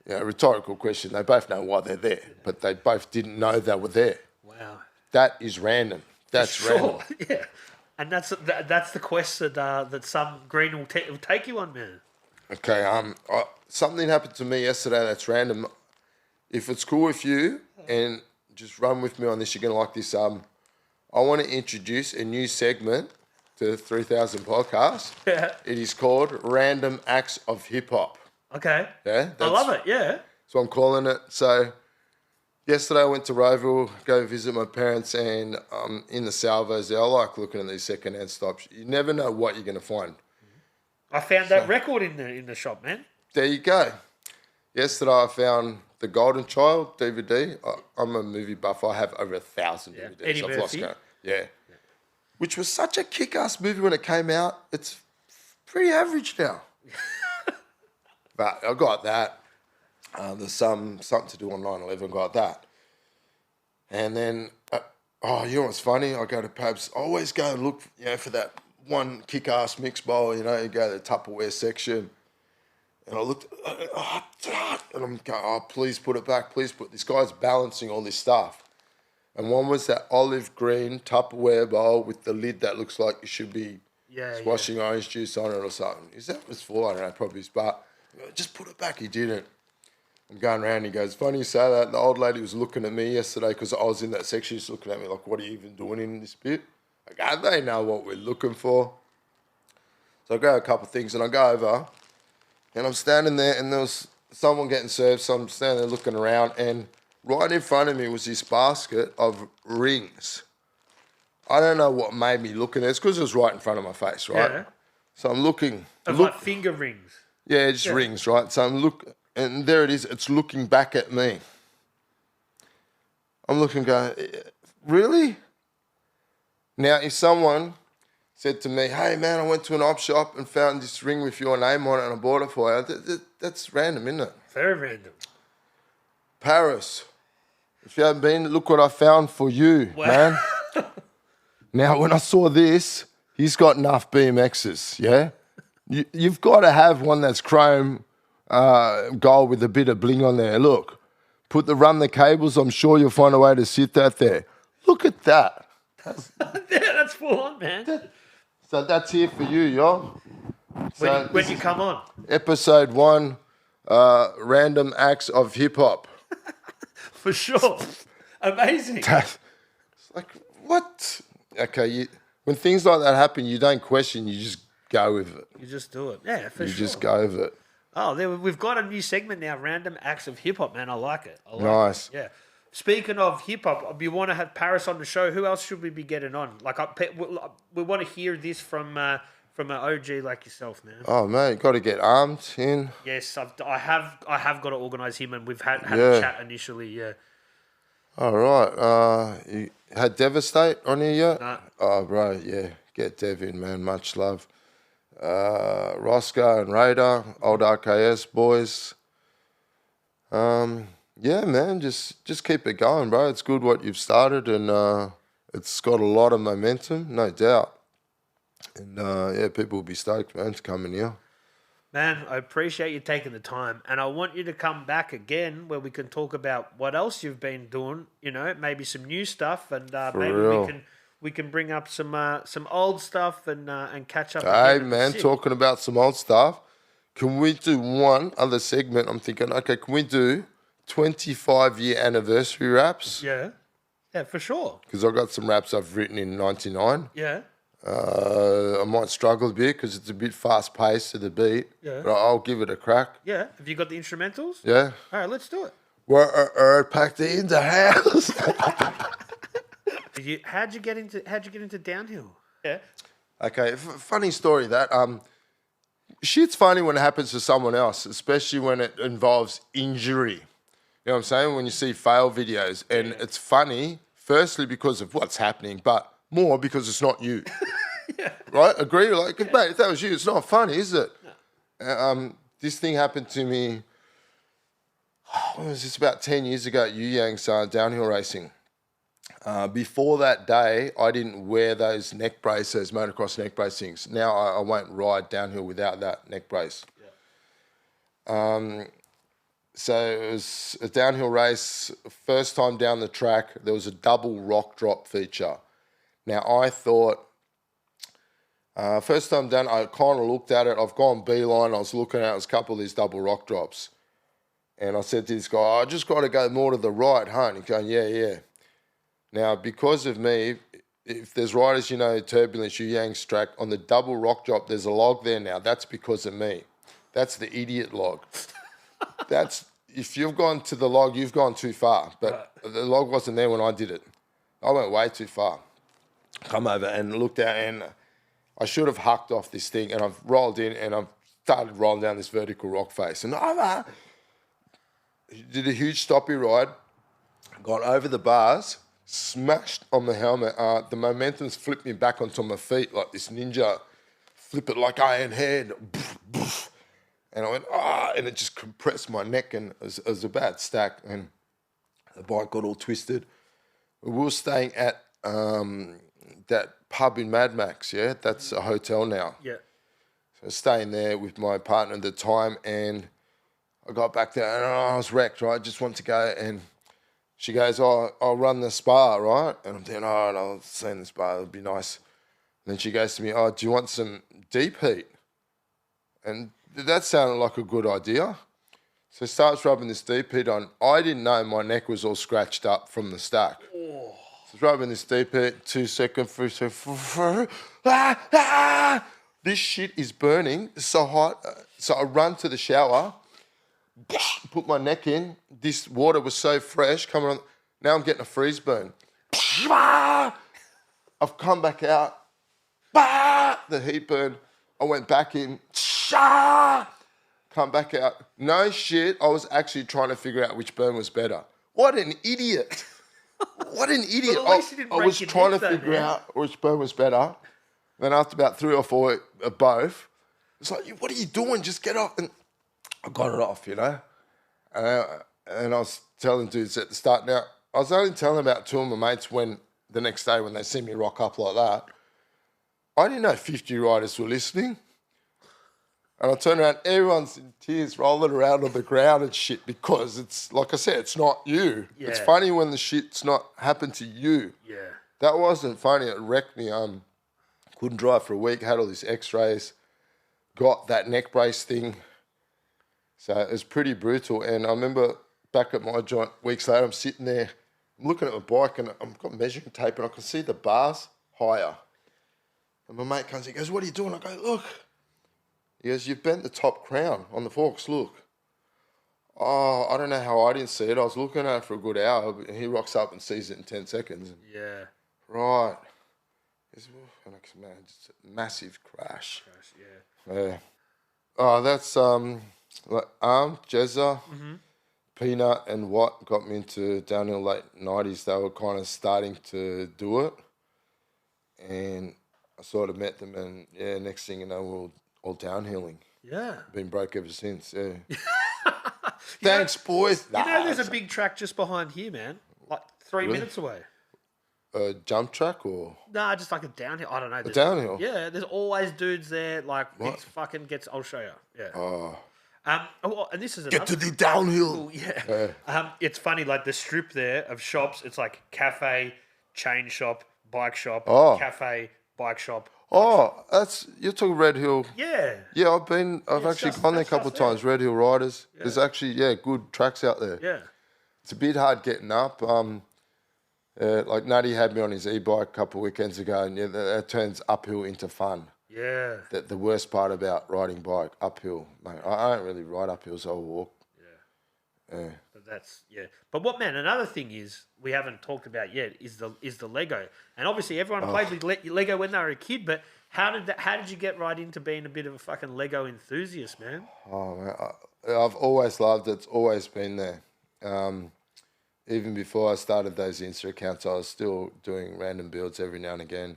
Rhetorical question. They both know why they're there, but they both didn't know they were there. Wow. That is random. That's random. Yeah. And that's the quest that some green will take you on, man. Okay. Something happened to me yesterday that's random. If it's cool with you, and just run with me on this, you're gonna like this. I want to introduce a new segment to 3000 Podcast. Yeah. It is called Random Acts of Hip Hop. Okay. Yeah. I love it. Yeah. So I'm calling it. So yesterday I went to Roeville, go visit my parents, and in the salvos there. I like looking at these second-hand stops. You never know what you're going to find. I found that record in the shop, man. There you go. Yesterday I found The Golden Child DVD. I'm a movie buff. I have over 1,000 DVDs. Eddie Murphy. Count. Yeah. Which was such a kick-ass movie when it came out. It's pretty average now. But I got that. There's something to do on 9/11. Got that. And then, you know what's funny? I go to pubs. I always go and look, for that one kick-ass mix bowl. You go to the Tupperware section. And I looked, and I'm going, please put it back. Please put. This guy's balancing all this stuff. And one was that olive green Tupperware bowl with the lid that looks like you should be squashing orange juice on it or something. Is that what it's for? I don't know, probably. But just put it back. He didn't. I'm going around. He goes, funny you say that. The old lady was looking at me yesterday because I was in that section. She's looking at me like, what are you even doing in this bit? Like, they know what we're looking for. So I grab a couple of things and I go over and I'm standing there and there was someone getting served. So I'm standing there looking around and right in front of me was this basket of rings. I don't know what made me look in there. It's because it was right in front of my face, right? Yeah. So I'm looking. Like finger rings. Yeah, just rings, right? So I'm looking, and there it is. It's looking back at me. I'm looking going, really? Now, if someone said to me, hey, man, I went to an op shop and found this ring with your name on it and I bought it for you, that's random, isn't it? Very random. Paris. If you haven't been, look what I found for you, man. Now, when I saw this, he's got enough BMXs, yeah? You've got to have one that's chrome gold with a bit of bling on there. Look, run the cables. I'm sure you'll find a way to sit that there. Look at that. That's full on, man. So that's here for you, yo. So when you come on. Episode 1, Random Acts of Hip Hop. For sure. Amazing. It's like, what? Okay, when things like that happen, you don't question, you just go with it. You just do it. Yeah, for sure. You just go with it. Oh, we've got a new segment now, Random Acts of Hip Hop, man. I like it. Nice. Yeah. Speaking of hip hop, we want to have Paris on the show. Who else should we be getting on? Like, we want to hear this from an OG like yourself, man. Oh man, got to get Armed in. Yes, I have got to organise him, and we've had a chat initially. Yeah. All right. You had Devastate on here yet? No. Oh, bro, yeah. Get Dev in, man. Much love. Roscoe and Raider, old RKS boys. Yeah, man, just keep it going, bro. It's good what you've started, and it's got a lot of momentum, no doubt. And people will be stoked, man, to come in here. Man, I appreciate you taking the time, and I want you to come back again where we can talk about what else you've been doing. Maybe some new stuff, and maybe we can bring up some old stuff and catch up. Hey, man, talking about some old stuff. can we do one other segment? I'm thinking, okay, can we do 25-year anniversary raps? Yeah. Yeah, for sure. Because I've got some raps I've written in 99. Yeah. I might struggle a bit because it's a bit fast-paced to the beat. Yeah. But I'll give it a crack. Yeah. Have you got the instrumentals? Yeah. All right, let's do it. We're packed in the house. How'd you get into downhill? Yeah. Okay, funny story that. Shit's funny when it happens to someone else, especially when it involves injury. You know what I'm saying? When you see fail videos, and it's funny, firstly because of what's happening, but more because it's not you. Yeah. Right? Agree? Like, mate, if that was you, it's not funny, is it? No. This thing happened to me, when was this, about 10 years ago at Yuyang's downhill racing. Before that day, I didn't wear those neck braces, motocross neck brace things. Now I won't ride downhill without that neck brace. Yeah. So it was a downhill race. First time down the track, there was a double rock drop feature. Now I thought, first time down, I kind of looked at it. I've gone beeline. I was looking at it. There's a couple of these double rock drops. And I said to this guy, I just got to go more to the right, huh? And he's going, yeah. Now, because of me, if there's riders, Turbulence, Yuyang's track, on the double rock drop, there's a log there now. That's because of me. That's the idiot log. If you've gone to the log, you've gone too far. But the log wasn't there when I did it. I went way too far. Come over and looked out, and I should have hucked off this thing, and I've rolled in, and I've started rolling down this vertical rock face. And I did a huge stoppy ride, got over the bars, smashed on the helmet. The momentum's flipped me back onto my feet like this ninja. Flip it like iron head. And I went, and it just compressed my neck, and it was a bad stack. And the bike got all twisted. We were staying at that pub in Mad Max, yeah? That's a hotel now. Yeah. So I was staying there with my partner at the time, and I got back there, and I was wrecked, right? Just wanted to go, and she goes, I'll run the spa, right? And I'm thinking, I'll stay in the spa, it'll be nice. And then she goes to me, do you want some deep heat? And that sounded like a good idea. So starts rubbing this deep heat on. I didn't know my neck was all scratched up from the stack. Oh. So rubbing this deep heat, 2 seconds, 3 seconds. This shit is burning. It's so hot. So I run to the shower, put my neck in. This water was so fresh coming on. Now I'm getting a freeze burn. I've come back out. The heat burn. I went back in. Come back out. No shit. I was actually trying to figure out which burn was better. What an idiot. What an idiot. Well, at least you didn't I was break your trying neck to though, figure man. out which burn was better. Then after about 3 or 4 of both, it's like, what are you doing? Just get off. And I got it off, And I was telling dudes at the start. Now, I was only telling about 2 of my mates when the next day when they see me rock up like that. I didn't know 50 riders were listening. And I turn around, everyone's in tears, rolling around on the ground and shit because it's, like I said, it's not you. Yeah. It's funny when the shit's not happened to you. Yeah. That wasn't funny. It wrecked me. Couldn't drive for a week, had all these x-rays, got that neck brace thing. So it was pretty brutal. And I remember back at my joint weeks later, I'm sitting there, I'm looking at my bike and I've got measuring tape and I can see the bars higher. And my mate comes in, he goes, what are you doing? I go, look. He goes, you've bent the top crown on the forks, look. Oh, I don't know how I didn't see it. I was looking at it for a good hour, and he rocks up and sees it in 10 seconds. Yeah. Right. It's a massive crash. Yeah. Oh, that's like Jezza, Peanut, and Watt got me into downhill late 90s. They were kind of starting to do it, and I sort of met them, and next thing you know, we're all downhilling. Yeah. Been broke ever since. Yeah. Thanks, boys. There's a big track just behind here, man. Like 3 minutes away. A jump track or? Nah, just like a downhill. I don't know. Downhill? Yeah, there's always dudes there. Like, it's fucking gets, I'll show you. Yeah. Oh. And this is Get to the downhill. Cool, yeah. It's funny, like the strip there of shops, it's like cafe, chain shop, bike shop, cafe, bike shop, Oh, you're talking Red Hill. Yeah. Yeah, I've actually gone there a couple of times. Red Hill Riders. Yeah. There's actually good tracks out there. Yeah. It's a bit hard getting up. Like Nutty had me on his e-bike a couple of weekends ago, and that turns uphill into fun. Yeah. The worst part about riding bike uphill, mate. I don't really ride uphill, so I walk. Yeah. But what, man? Another thing is we haven't talked about yet is the Lego, and obviously everyone played with Lego when they were a kid. But how did you get right into being a bit of a fucking Lego enthusiast, man? Oh man, I've always loved it. It's always been there. Even before I started those Insta accounts, I was still doing random builds every now and again.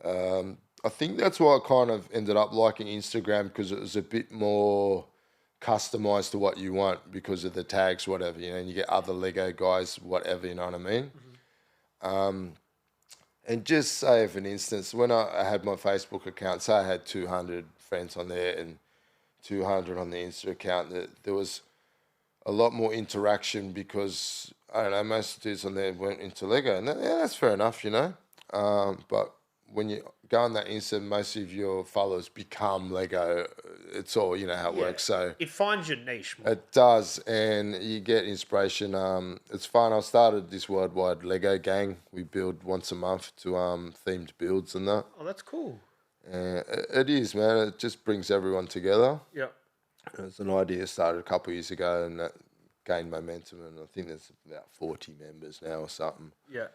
I think that's why I kind of ended up liking Instagram, because it was a bit more customized to what you want because of the tags, whatever, and you get other Lego guys, whatever, you know what I mean? Mm-hmm. And just say, for instance, when I had my Facebook account, say I had 200 friends on there and 200 on the Insta account, there was a lot more interaction because, I don't know, most dudes on there weren't into Lego. And that's fair enough, but when you go on that Insta, most of your followers become Lego. It's all, how it works. So it finds your niche more. It does, and you get inspiration. It's fun. I started this worldwide Lego gang. We build once a month to themed builds and that. Oh, that's cool. It is, man. It just brings everyone together. Yeah. It's an idea started a couple of years ago, and that gained momentum, and I think there's about 40 members now or something. Yeah.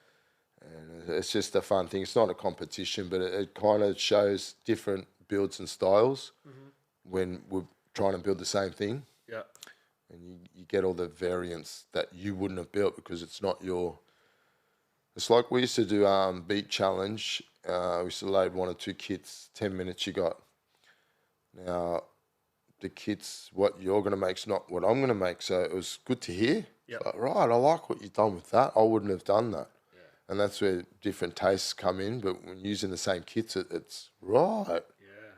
And it's just a fun thing. It's not a competition, but it kind of shows different builds and styles when we're trying to build the same thing. Yeah. And you get all the variants that you wouldn't have built because it's not your... It's like we used to do beat challenge. We used to load 1 or 2 kits, 10 minutes you got. Now, the kits, what you're going to make is not what I'm going to make. So it was good to hear. Yep. Like, right, I like what you've done with that. I wouldn't have done that. And that's where different tastes come in. But when using the same kits, it's right. Yeah.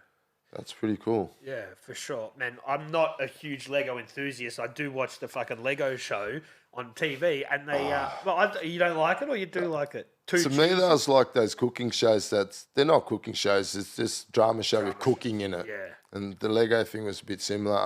That's pretty cool. Yeah, for sure. Man, I'm not a huge Lego enthusiast. I do watch the fucking Lego show on TV, and they... you don't like it, or you do like it? To me, that was like those cooking shows. They're not cooking shows. It's just drama show with cooking in it. Yeah. And the Lego thing was a bit similar.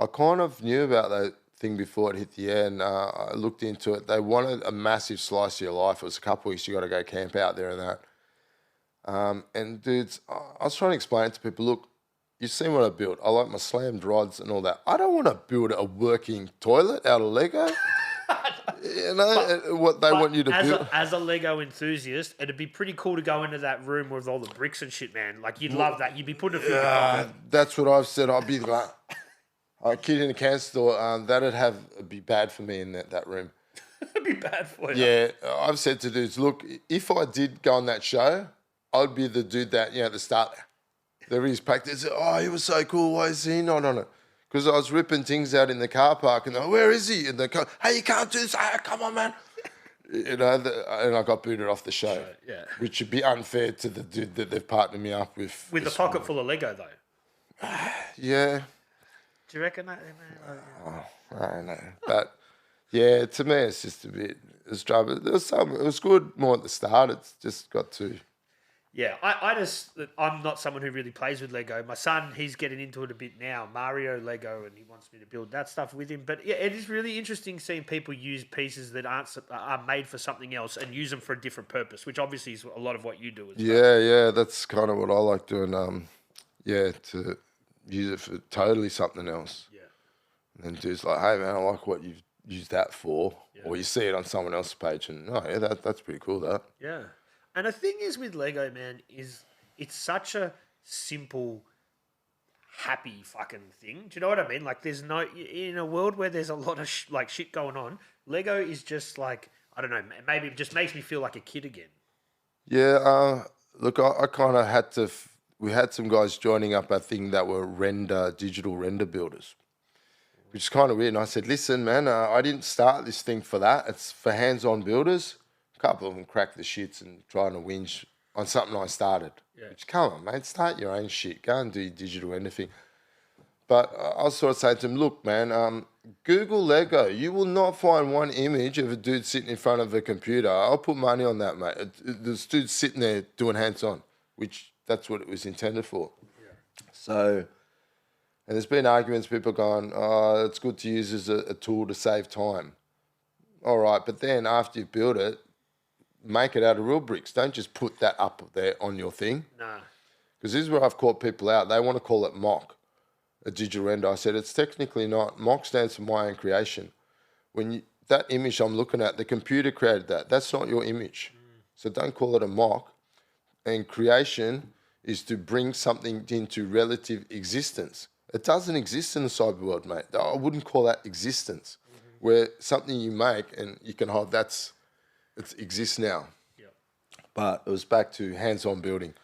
I kind of knew about that thing before it hit the air, and I looked into it. They wanted a massive slice of your life. It was a couple of weeks you got to go camp out there and that. And dudes, I was trying to explain to people, look, you've seen what I built. I like my slammed rods and all that. I don't want to build a working toilet out of Lego. What they want you to build. As a Lego enthusiast, it'd be pretty cool to go into that room with all the bricks and shit, man. Like, you'd love that. You'd be putting a few in your pocket. That's what I've said. I'd be like... A kid in a can store, that'd be bad for me in that room. It'd be bad for you. Yeah, I've said to dudes, look, if I did go on that show, I'd be the dude that, at the start, there is practice. Oh, he was so cool. Why is he not on it? Because I was ripping things out in the car park, and they're like, where is he? And they go, hey, you can't do this. Ah, come on, man. And I got booted off the show. Yeah. Which would be unfair to the dude that they've partnered me up with. With a pocket full of Lego, though. Yeah. Do you reckon that? I don't know. But, yeah, to me, it's just a bit... It's drama. It was good more at the start. It's just got to... Yeah, I'm not someone who really plays with Lego. My son, he's getting into it a bit now, Mario Lego, and he wants me to build that stuff with him. But yeah, it is really interesting seeing people use pieces that are made for something else and use them for a different purpose, which obviously is a lot of what you do as well. Yeah, that's kind of what I like doing. To use it for totally something else. Yeah. And then dude's like, hey man, I like what you've used that for. Yeah. Or you see it on someone else's page and that's pretty cool, that. Yeah. And the thing is with Lego, man, is it's such a simple, happy fucking thing. Do you know what I mean? Like, there's no... In a world where there's a lot of shit going on, Lego is just like, I don't know, maybe it just makes me feel like a kid again. Yeah, look, I kind of had to... We had some guys joining up a thing that were digital render builders, which is kind of weird. And I said, listen, man, I didn't start this thing for that. It's for hands-on builders. A couple of them cracked the shits and trying to whinge on something I started. Yeah. Which, come on, mate, start your own shit. Go and do your digital render thing. But I was sort of saying to him, look, man, Google Lego. You will not find one image of a dude sitting in front of a computer. I'll put money on that, mate. This dude's sitting there doing hands-on. which that's what it was intended for. So, and there's been arguments, people going, oh, it's good to use as a tool to save time. All right, but then after you've built it, make it out of real bricks. Don't just put that up there on your thing. Nah. Because this is where I've caught people out. They want to call it mock, a digital render. I said, it's technically not. Mock stands for my own creation. That image I'm looking at, the computer created that. That's not your image. So don't call it a mock. And creation is to bring something into relative existence. It doesn't exist in the cyber world, mate. I wouldn't call that existence. Where something you make and you can hold, it exists now. Yep. But it was back to hands-on building.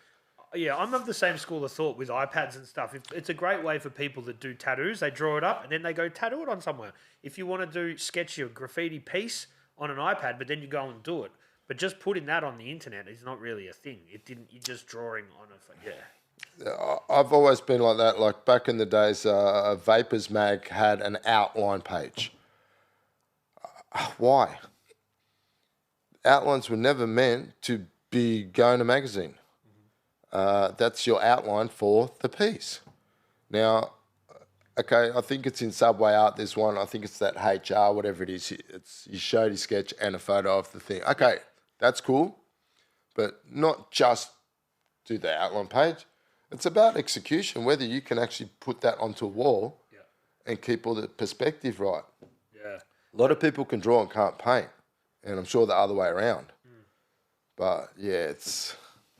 Yeah, I'm of the same school of thought with iPads and stuff. It's a great way for people that do tattoos. They draw it up and then they go tattoo it on somewhere. If you want to sketch your graffiti piece on an iPad, but then you go and do it. But just putting that on the internet is not really a thing. You're just drawing on a, yeah. I've always been like that. Like back in the days, Vapors Mag had an outline page. Why? Outlines were never meant to be going to magazine. That's your outline for the piece. Now, okay, I think it's in Subway Art. There's one, I think it's that HR, whatever it is. You showed his sketch and a photo of the thing. Okay, that's cool, but not just do the outline page. It's about execution, whether you can actually put that onto a wall and keep all the perspective right. Yeah. A lot of people can draw and can't paint, and I'm sure the other way around. But yeah,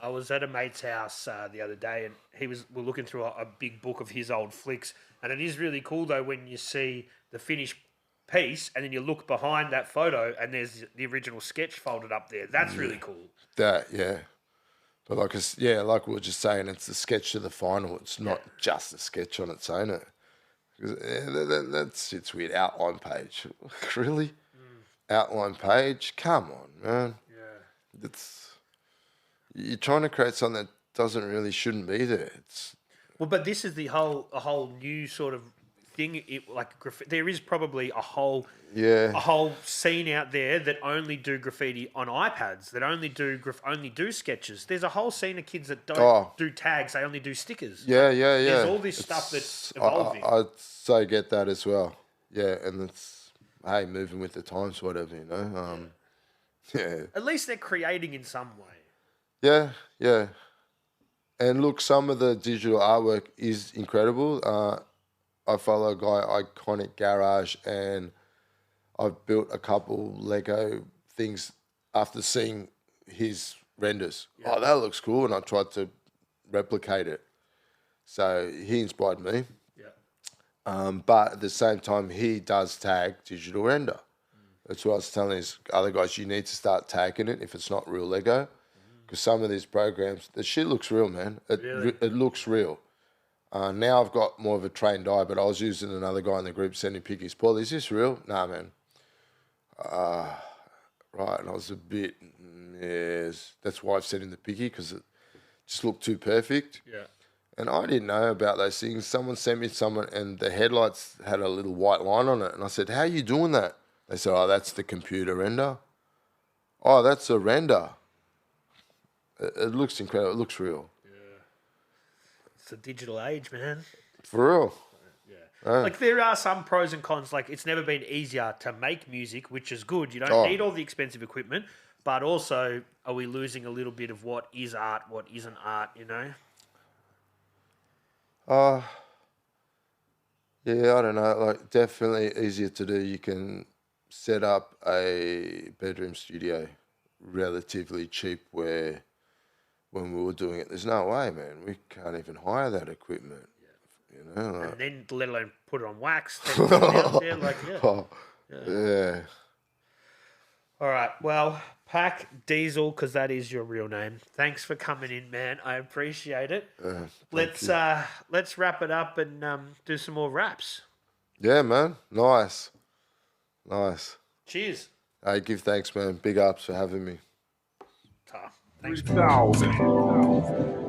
I was at a mate's house the other day, and we're looking through a big book of his old flicks, and it is really cool though when you see the finished piece, and then you look behind that photo, and there's the original sketch folded up there. That's really cool. But like we were just saying, it's the sketch to the final. It's not just a sketch on its own. That's weird. Outline page, really? Outline page? Come on, man. Yeah. You're trying to create something that shouldn't be there. But this is a whole new sort of thing. There is probably a whole scene out there that only do graffiti on iPads, that only do sketches. There's a whole scene of kids that don't do tags; they only do stickers. Yeah. There's all this stuff that's evolving. I so get that as well. Yeah, and it's moving with the times, whatever, you know. At least they're creating in some way. Yeah. And look, some of the digital artwork is incredible. I follow a guy, Iconic Garage, and I've built a couple Lego things after seeing his renders. Yeah. Oh, that looks cool, and I tried to replicate it. So he inspired me. Yeah. But at the same time, he does tag digital render. That's what I was telling his other guys. You need to start tagging it if it's not real Lego. Because some of these programs, the shit looks real, man. It looks real. Now I've got more of a trained eye, but I was using another guy in the group sending pickies. Paul, is this real? Nah, man. Right, and I was a bit, yes. That's why I've sent in the picky, because it just looked too perfect. Yeah. And I didn't know about those things. Someone sent me someone, and the headlights had a little white line on it. And I said, how are you doing that? They said, oh, that's the computer render. Oh, that's a render. It looks incredible. It looks real. Yeah. It's the digital age, man. For real. Yeah. Like, there are some pros and cons. Like, it's never been easier to make music, which is good. You don't need all the expensive equipment. But also, are we losing a little bit of what is art, what isn't art, you know? Yeah, I don't know. Like, definitely easier to do. You can set up a bedroom studio relatively cheap, where when we were doing it, there's no way, man. We can't even hire that equipment. Yeah. You know, like, and then let alone put it on wax. Yeah. All right. Well, PAC Diesel, because that is your real name. Thanks for coming in, man. I appreciate it. Let's wrap it up and do some more raps. Yeah, man. Nice. Cheers. Hey, give thanks, man. Big ups for having me. Thanks. 3,000.